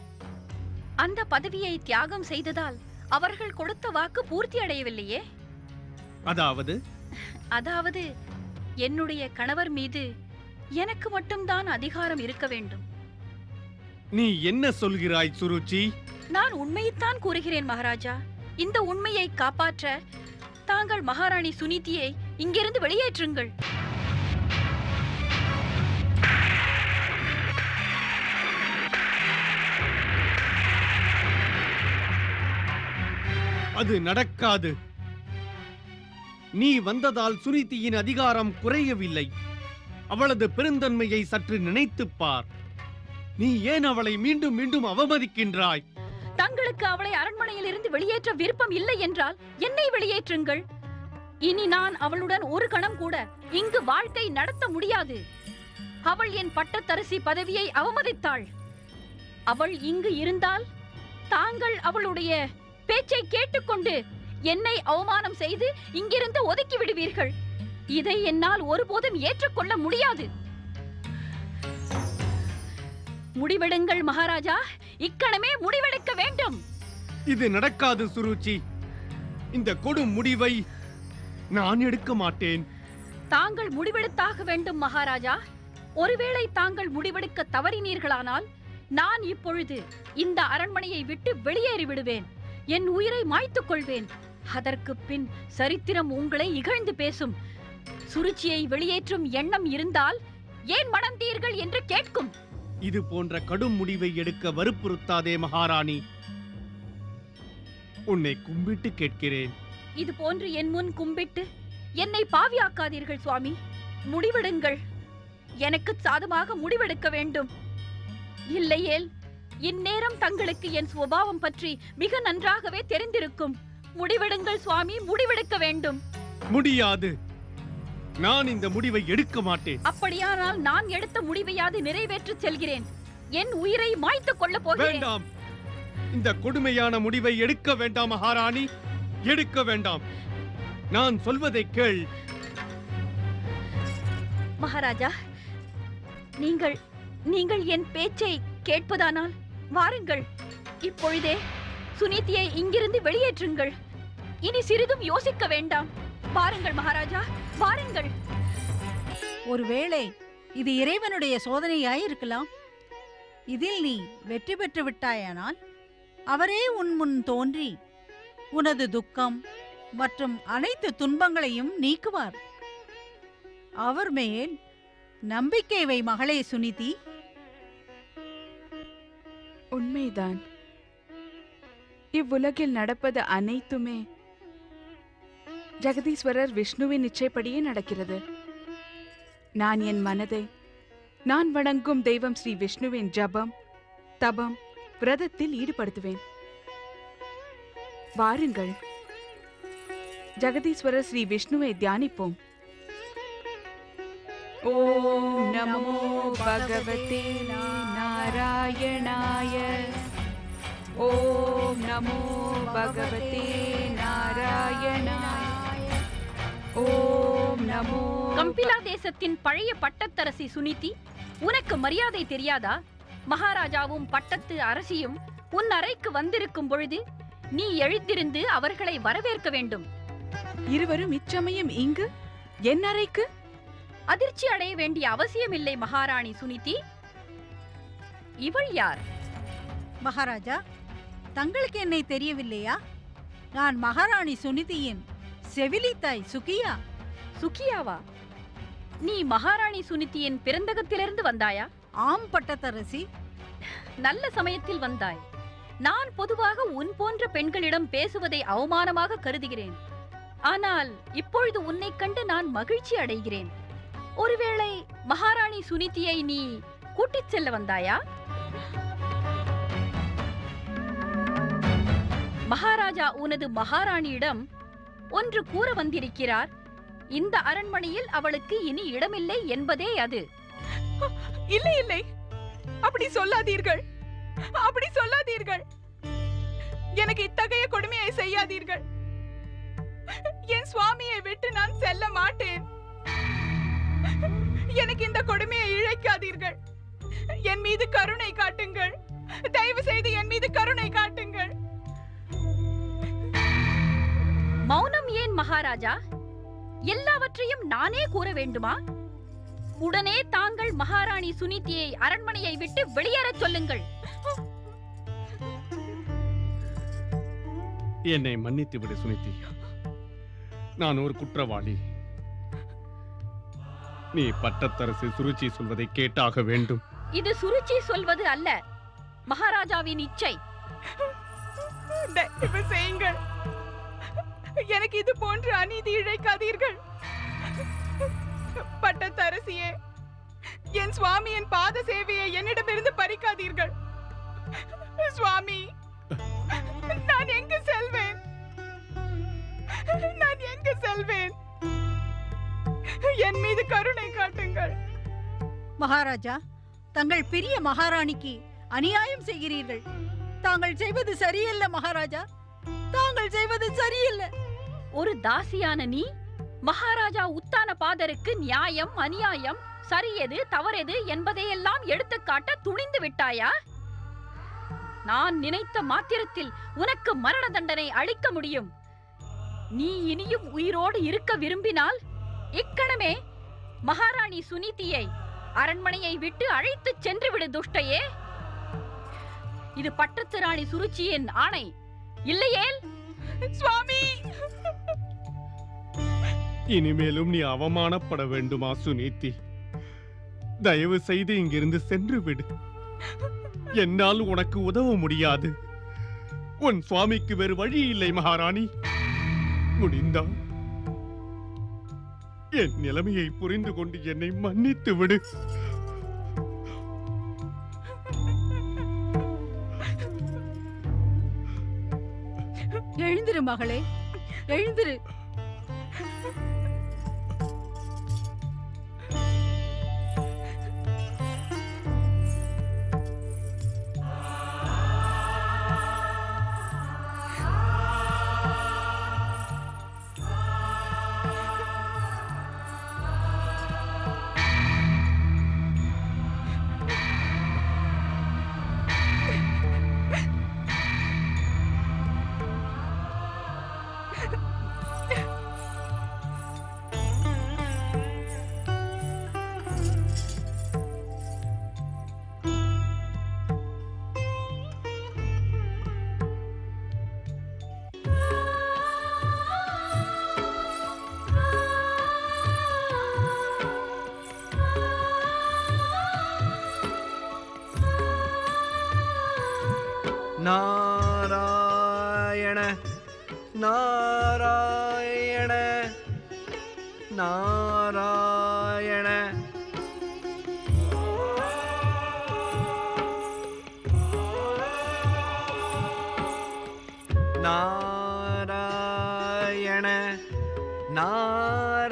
அந்த பதவியை தியாகம் செய்ததால் அவர்கள் கொடுத்த வாக்கு பூர்த்தி அடையவில்லையே. அதாவது என்னுடைய கணவர் மீது எனக்கு மட்டும்தான் அதிகாரம் இருக்க வேண்டும். நீ என்ன சொல்கிறாய் சுருச்சி? நான் உண்மையைத்தான் கூறுகிறேன் மகாராஜா. இந்த உண்மையை காப்பாற்ற தாங்கள் மகாராணி சுனிதியை இங்கிருந்து வெளியேற்றுங்கள். அது நடக்காது. நீ வந்ததால் சுனிதியின் அதிகாரம் குறையவில்லை. அவளது பெருந்தன்மையை சற்று நினைத்துப் பார். நீ ஏன் அவளை மீண்டும் மீண்டும் அவமதிக்கின்றாய்? தங்களுக்கு அவளை அரண்மனையில் இருந்து வெளியேற்ற விருப்பம் இல்லை என்றால் என்னை வெளியேற்றுங்கள். இனி நான் அவளுடன் ஒரு கணம் கூட இங்கு வாழ்க்கை நடத்த முடியாது. அவள் என் பட்டத்தரசி பதவியை அவமதித்தாள். அவள் இங்கு இருந்தால் தாங்கள் அவளுடைய பேச்சை கேட்டுக்கொண்டு என்னை அவமானம் செய்து இங்கிருந்து ஒதுக்கி விடுவீர்கள். இதை என்னால் ஒருபோதும் ஏற்றுக்கொள்ள முடியாது. முடிவெடுங்கள் மகாராஜா, இக்கணமே முடிவெடுக்க வேண்டும். இது நடக்காது சுருச்சி. இந்த கொடும் முடிவை நான் எடுக்க மாட்டேன். தாங்கள் முடிவெடுத்தாக வேண்டும் மகாராஜா. ஒருவேளை தாங்கள் முடிவெடுக்க தவறினீர்களானால் நான் இப்பொழுது இந்த அரண்மனையை விட்டு வெளியேறி விடுவேன். என் உயிரை மாய்த்துக் கொள்வேன். அதற்கு பின் சரித்திரம் உங்களை இகழ்ந்து பேசும். சுருச்சியை வெளியேற்றும் எண்ணம் இருந்தால் ஏன் மணந்தீர்கள் என்று கேட்கும். இது போன்ற கடும் முடிவை எடுக்க வற்புறுத்தாதே மகாராணி. உன்னை கும்பிட்டு கேட்கிறேன். இது போன்று என் முன் கும்பிட்டு என்னை பாவியாக்காதீர்கள் சுவாமி. முடிவெடுங்கள். எனக்கு சாதமாக முடிவெடுக்க வேண்டும். இல்லையேல் இந்நேரம் தங்களுக்கு என் சுபாவம் பற்றி மிக நன்றாகவே தெரிந்திருக்கும். முடிவெடுங்கள் சுவாமி, முடிவெடுக்க வேண்டும். முடியாது. நான் இந்த முடிவை எடுக்க மாட்டேன். அப்படியானால் நான் எடுத்த முடிவையாவது நிறைவேற்ற செல்கிறேன். என் உயிரை மாய்த்துக் கொள்ள போகிறேன். வேண்டாம். இந்த கொடுமையான முடிவை எடுக்க வேண்டாம் மகாராணி, எடுக்க வேண்டாம். நான் சொல்வதை கேள். மகாராஜா, நீங்கள் என் பேச்சை கேட்பதானால் வாருங்கள். இப்பொழுதே சுனிதியை இங்கிருந்து வெளியேற்றுங்கள். இனி சிறிதும் யோசிக்க வேண்டாம். வாருங்கள் மகாராஜா, வாருங்கள். ஒருவேளை இது இறைவனுடைய சோதனையாயிருக்கலாம். இதில் நீ வெற்றி பெற்று விட்டாயானால் அவரே உன் முன் தோன்றி உனது துக்கம் மற்றும் அனைத்து துன்பங்களையும் நீக்குவார். அவர் மேல் நம்பிக்கை வை மகளே சுனிதி. உண்மைதான். இவ்வுலகில் நடப்பது அனைத்துமே ஜெகதீஸ்வரர் விஷ்ணுவின் இச்சைப்படியே நடக்கிறது. நான் என் மனதை நான் வணங்கும் தெய்வம் ஸ்ரீ விஷ்ணுவின் ஜபம், தபம், விரதத்தில் ஈடுபடுத்துவேன். வாருங்கள், ஜெகதீஸ்வரர் ஸ்ரீ விஷ்ணுவை தியானிப்போம். ஓம் நமோ பகவதே நாராயணாய. ஓம் நமோ பகவதே நாராயணாய. ஓம் நமோ. கம்பிலா தேசத்தின் பழைய பட்டத்தரசி சுனிதி, உனக்கு மரியாதை தெரியாதா? மகாராஜாவும் பட்டத்து அரசியும் உன் அறைக்கு வந்திருக்கும் பொழுது நீ எழுந்திருந்து அவர்களை வரவேற்க வேண்டும். இருவரும் இச்சமயம் இங்கு என் அறைக்கு? அதிர்ச்சி அடைய வேண்டிய அவசியமில்லை மகாராணி சுனிதி. இவள் யார்? மகாராஜா, தங்களுக்கு என்னை தெரியவில்லையா? நான் மகாராணி சுனிதியின் செவிலித்தாய் சுகியா. சுகியாவா? நீ மகாராணி சுனிதியின் பிறந்தகத்திலிருந்து வந்தாயா? ஆம் பட்டத்தரசி. நல்ல சமயத்தில் வந்தாய். நான் பொதுவாக உன் போன்ற பெண்களிடம் பேசுவதை அவமானமாக கருதுகிறேன். ஆனால் இப்பொழுது உன்னை கண்டு நான் மகிழ்ச்சி அடைகிறேன். ஒருவேளை மகாராணி சுனிதியை நீ கூட்டிச் செல்ல வந்தாயா? மகாராஜா உனது மகாராணியிடம் ஒன்று கூற வந்திருக்கிறார். இந்த அரண்மனையில் அவளுக்கு இனி இடமில்லை என்பதே அது. இல்லை இல்லை, அப்படி சொல்லாதீர்கள், அப்படி சொல்லாதீர்கள். எனக்கு இத்தகைய கொடுமையை செய்யாதீர்கள். என் சுவாமியை விட்டு நான் செல்ல மாட்டேன். எனக்கு இந்த கொடுமையை இழைக்காதீர்கள். என் மீது கருணை காட்டுங்கள். தயவு செய்து என் மீது கருணை காட்டுங்கள். மௌனம் ஏன் மகாராஜா? எல்லாவற்றையும் நானே கூற வேண்டுமா? உடனே தாங்கள் மகாராணி சுனிதியை அரண்மனையை விட்டு வெளியேறச் சொல்லுங்கள். என்னை மன்னித்து விடு சுனிதி. நான் ஒரு குற்றவாளி. நீ பட்டத்தரசி சுருச்சி சொல்வதை கேட்டாக வேண்டும். இது சுருச்சி சொல்வது அல்ல, மகாராஜாவின் இச்சை. தயவு செய்யுங்கள். எனக்கு இது போன்ற அநீதி இழைக்காதீர்கள். பட்டத்தரசியே, என் சுவாமியின் பாத சேவையை என்னிடமிருந்து பறிக்காதீர்கள். சுவாமி, நான் எங்கு செல்வேன்? நான் எங்கு செல்வேன்? என் மீது கருணை காட்டுங்கள். மகாராஜா, தங்கள் பிரிய மகாராணிக்கு அநியாயம் செய்கிறீர்கள். தாங்கள் செய்வது சரியல்ல மகாராஜா, தாங்கள் செய்வது சரியல்ல. ஒரு தாசியான நீ மகாராஜா உத்தான பாதருக்கு நியாயம் அநியாயம் சரியது தவறெது என்பதையெல்லாம் எடுத்துக்காட்ட துணிந்து விட்டாயா? நான் நினைத்த மாத்திரத்தில் உனக்கு மரண தண்டனை அளிக்க முடியும். நீ இனியும் உயிரோடு இருக்க விரும்பினால் இக்கணமே மகாராணி சுனிதியை அரண்மனையை விட்டு அழைத்துச் சென்று விடு துஷ்டையே. இது பட்டத்து ராணி சுருச்சியின் ஆணை. இல்லையேல் சுவாமி, இனிமேலும் நீ அவமானப்பட வேண்டுமா சுனிதி? தயவு செய்து இங்கிருந்து சென்று விடு. என்னால் உனக்கு உதவ முடியாது. உன் சுவாமிக்கு வேறு வழி இல்லை மகாராணி. முடிந்தால் என் நிலைமையை புரிந்து கொண்டு என்னை மன்னித்து விடு. எழுந்திரு மகளே, எழுந்திரு. நாராயண நாராயண நாராயண. நாராயண நாராயண.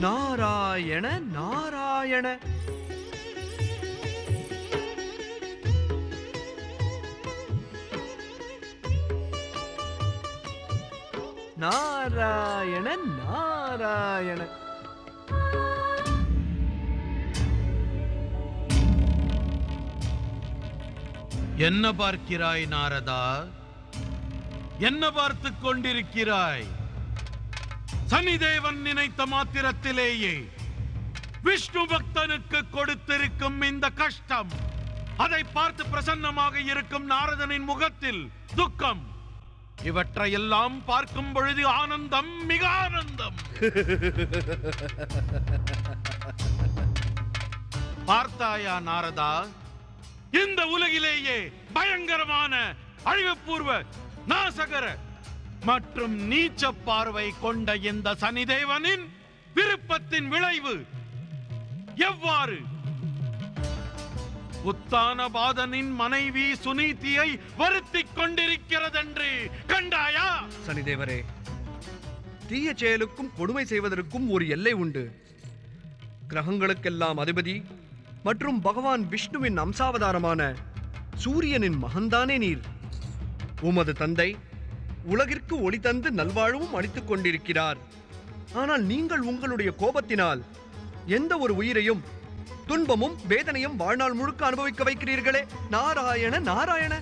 நாராயண நாராயண. நாராயண நாராயண. என்ன பார்க்கிறாய் நாரதா? என்ன பார்த்துக் கொண்டிருக்கிறாய்? சனிதேவன் நினைத்த மாத்திரத்திலேயே விஷ்ணு பக்தனுக்கு கொடுத்திருக்கும் இந்த கஷ்டம், அதை பார்த்து பிரசன்னமாக இருக்கும் நாரதனின் முகத்தில் துக்கம், இவற்றையெல்லாம் பார்க்கும் பொழுது ஆனந்தம், மிக ஆனந்தம். பார்த்தாயா நாரதா, இந்த உலகிலேயே பயங்கரமான அழிவுபூர்வ நாசகர மற்றும் நீச்ச பார்வை கொண்ட இந்த சனிதேவனின் விருப்பத்தின் விளைவு எவ்வாறு உத்தானபாதனின் மனைவி சுனீதியை வருத்திக் கொண்டிருக்கிறதென்று கண்டாயா? சனிதேவரே, தீய செயலுக்கும் கொடுமை செய்வதற்கும் ஒரு எல்லை உண்டு. கிரகங்களுக்கெல்லாம் அதிபதி மற்றும் பகவான் விஷ்ணுவின் அம்சாவதாரமான சூரியனின் மகன்தானே நீர். உமது தந்தை உலகிற்கு ஒளி தந்து நல்வாழ்வும் அளித்துக் கொண்டிருக்கிறார். ஆனால் நீங்கள் உங்களுடைய கோபத்தினால் எந்த ஒரு உயிரையும் துன்பமும் வேதனையும் வாழ்நாள் முழுக்க அனுபவிக்க வைக்கிறீர்களே. நாராயண நாராயண.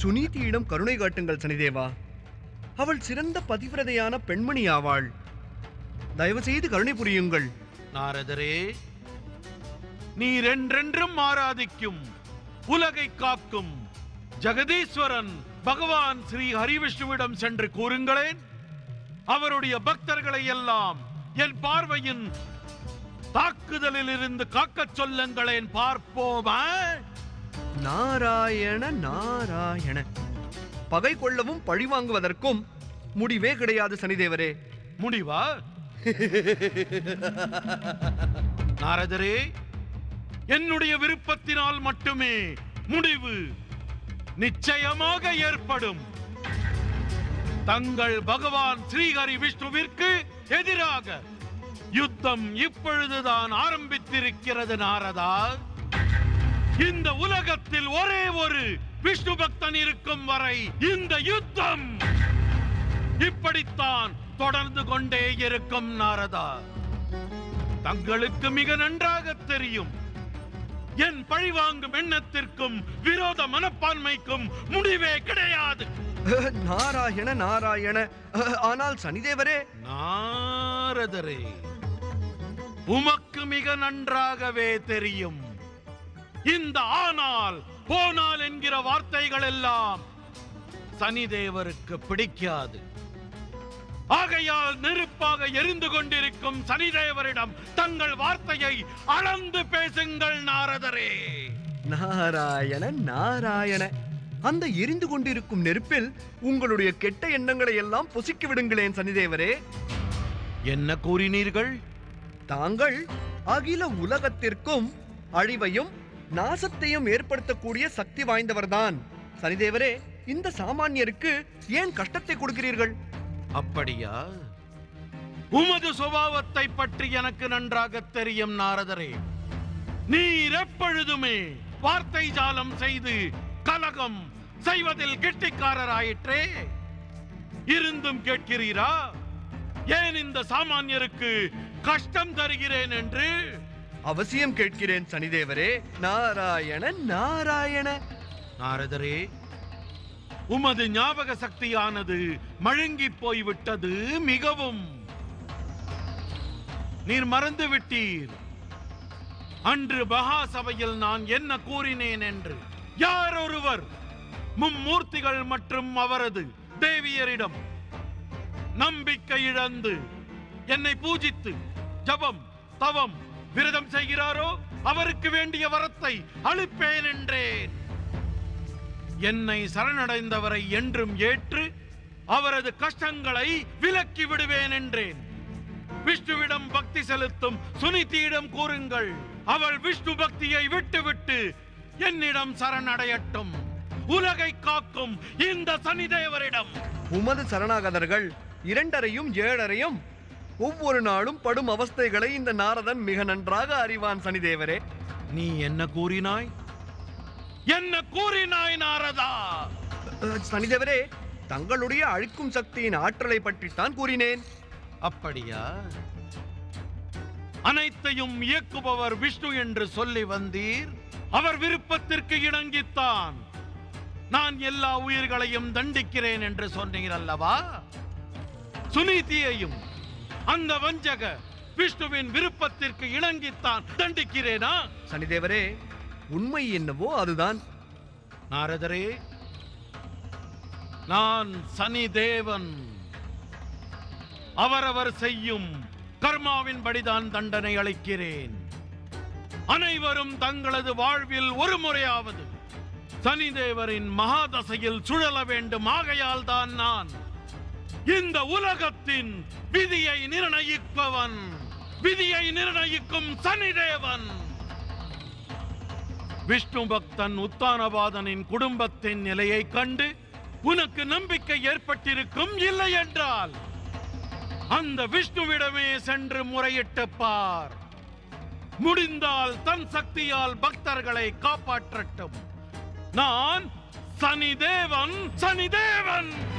சுனீதியிடம் கருணை காட்டுங்கள் சனிதேவா. அவள் சிறந்த பதிவிரதையான பெண்மணி ஆவாள். தயவு செய்து கருணை புரியுங்கள். நாரதரே, நீர் என்றென்றும் ஆராதிக்கும் உலகை காக்கும் ஜெகதீஸ்வரன் பகவான் ஸ்ரீ ஹரிவிஷ்ணுவிடம் சென்று கூறுங்களேன். அவருடைய பக்தர்களை எல்லாம் என் பார்வையின் தாக்குதலில் இருந்து காக்கச் சொல்லுங்களேன், பார்ப்போமா? நாராயண நாராயண. பகை கொள்ளவும் பழி வாங்குவதற்கும் முடிவே கிடையாது சனிதேவரே. முடிவா? நாரதரே, என்னுடைய விருப்பத்தினால் மட்டுமே முடிவு நிச்சயமாக ஏற்படும். தங்கள் பகவான் ஸ்ரீஹரி விஷ்ணுவிற்கு எதிராக யுத்தம் இப்பொழுதுதான் ஆரம்பித்திருக்கிறது நாரதா. இந்த உலகத்தில் ஒரே ஒரு விஷ்ணு பக்தன் இருக்கும் வரை இந்த யுத்தம் இப்படித்தான் தொடர்ந்து கொண்டே இருக்கும் நாரதா. தங்களுக்கு மிக நன்றாக தெரியும், என் பழிவாங்கும் எண்ணத்திற்கும் விரோத மனப்பான்மைக்கும் முடிவே கிடையாது. நாராயண நாராயண. ஆனால் சனிதேவரே. நாரதரே, உமக்கு மிக நன்றாகவே தெரியும், இந்த ஆனால் போனால் என்கிற வார்த்தைகள் எல்லாம் சனிதேவருக்கு பிடிக்காது. ஆகையால் நெருப்பாக எரிந்து கொண்டிருக்கும் சனிதேவரிடம் தங்கள் வார்த்தையை அளந்து பேசுங்கள் நாரதரே. நாராயண நாராயண. அந்த எரிந்து கொண்டிருக்கும் நெருப்பில் உங்களுடைய கெட்ட எண்ணங்களை எல்லாம் பொசுக்கி விடுங்களேன் சனிதேவரே. என்ன கூறினீர்கள்? தாங்கள் அகில உலகத்திற்கும் அழிவையும் நாசத்தையும் ஏற்படுத்தக்கூடிய சக்தி வாய்ந்தவர்தான். சனிதேவரே, இந்த சாமானியருக்கு ஏன் கஷ்டத்தை கொடுக்கிறீர்கள்? அப்படியா? உமது சுபாவத்தை பற்றி எனக்கு நன்றாக தெரியும் நாரதரே. நீர் எப்பொழுதுமே வார்த்தை ஜாலம் செய்து கலகம் செய்வதில் கெட்டிக்காரராயிற்றே. இருந்தும் கேட்கிறீரா ஏன் இந்த சாமானியருக்கு கஷ்டம் தருகிறேன் என்று? அவசியம் கேட்கிறேன் சனிதேவரே. நாராயண நாராயண. நாரதரே, உமது ஞாபக சக்தியானது மழுங்கி போய்விட்டது மிகவும். நீர் மறந்து விட்டீர் அன்று மகா சபையில் நான் என்ன கூறினேன் என்று. யார் ஒருவர் மும்மூர்த்திகள் மற்றும் அவரது தேவியரிடம் நம்பிக்கை இழந்து என்னை பூஜித்து ஜபம் தவம் விரதம் செய்கிறாரோ அவருக்கு வேண்டிய வரத்தை அளிப்பேன் என்றேன். என்னை சரணடைந்தவரை என்றும் ஏற்று அவரது கஷ்டங்களை விலக்கி விடுவேன் என்றேன். விஷ்ணுவிடம் பக்தி செலுத்தும் சுனிதியிடம் கூறுங்கள், அவள் விஷ்ணு பக்தியை விட்டுவிட்டு என்னிடம் சரணடையட்டும். உலகை காக்கும் இந்த சனிதேவரிடம். உமது சரணாகதர்கள் 2.5 7.5 ஒவ்வொரு நாளும் படும் அவஸ்தைகளை இந்த நாரதன் மிக நன்றாக அறிவான் சனிதேவரே. நீ என்ன கூறினாய்? என்ன கூறினாய் நாரதா? சனிதேவரே, தங்களுடைய அழிக்கும் சக்தியின் ஆற்றலை பற்றித்தான் கூறினேன். அப்படியா? அனைத்தையும் இயக்குபவர் விஷ்ணு என்று சொல்லி வந்தீர். அவர் விருப்பத்திற்கு இணங்கித்தான் நான் எல்லா உயிர்களையும் தண்டிக்கிறேன் என்று சொன்னீர் அல்லவா? சுனீதியையும் அந்த வஞ்சக விஷ்ணுவின் விருப்பத்திற்கு இணங்கித்தான் தண்டிக்கிறேனா? சனிதேவரே, உண்மை என்னவோ அதுதான். நாரதரே, நான் சனிதேவன். அவரவர் செய்யும் கர்மாவின் படிதான் தண்டனை அளிக்கிறேன். அனைவரும் தங்களது வாழ்வில் ஒரு முறையாவது சனிதேவரின் மகாதசையில் சுழல வேண்டும். ஆகையால் தான் நான் இந்த உலகத்தின் விதியை நிர்ணயிப்பவன். விதியை நிர்ணயிக்கும் சனிதேவன். விஷ்ணு பக்தன் உத்தானபாதனின் குடும்பத்தின் நிலையை கண்டு உனக்கு நம்பிக்கை ஏற்பட்டிருக்கும். இல்லை என்றால் அந்த விஷ்ணுவிடமே சென்று முறையிட்டு பார். முடிந்தால் தன் சக்தியால் பக்தர்களை காப்பாற்றட்டும். நான் சனிதேவன்.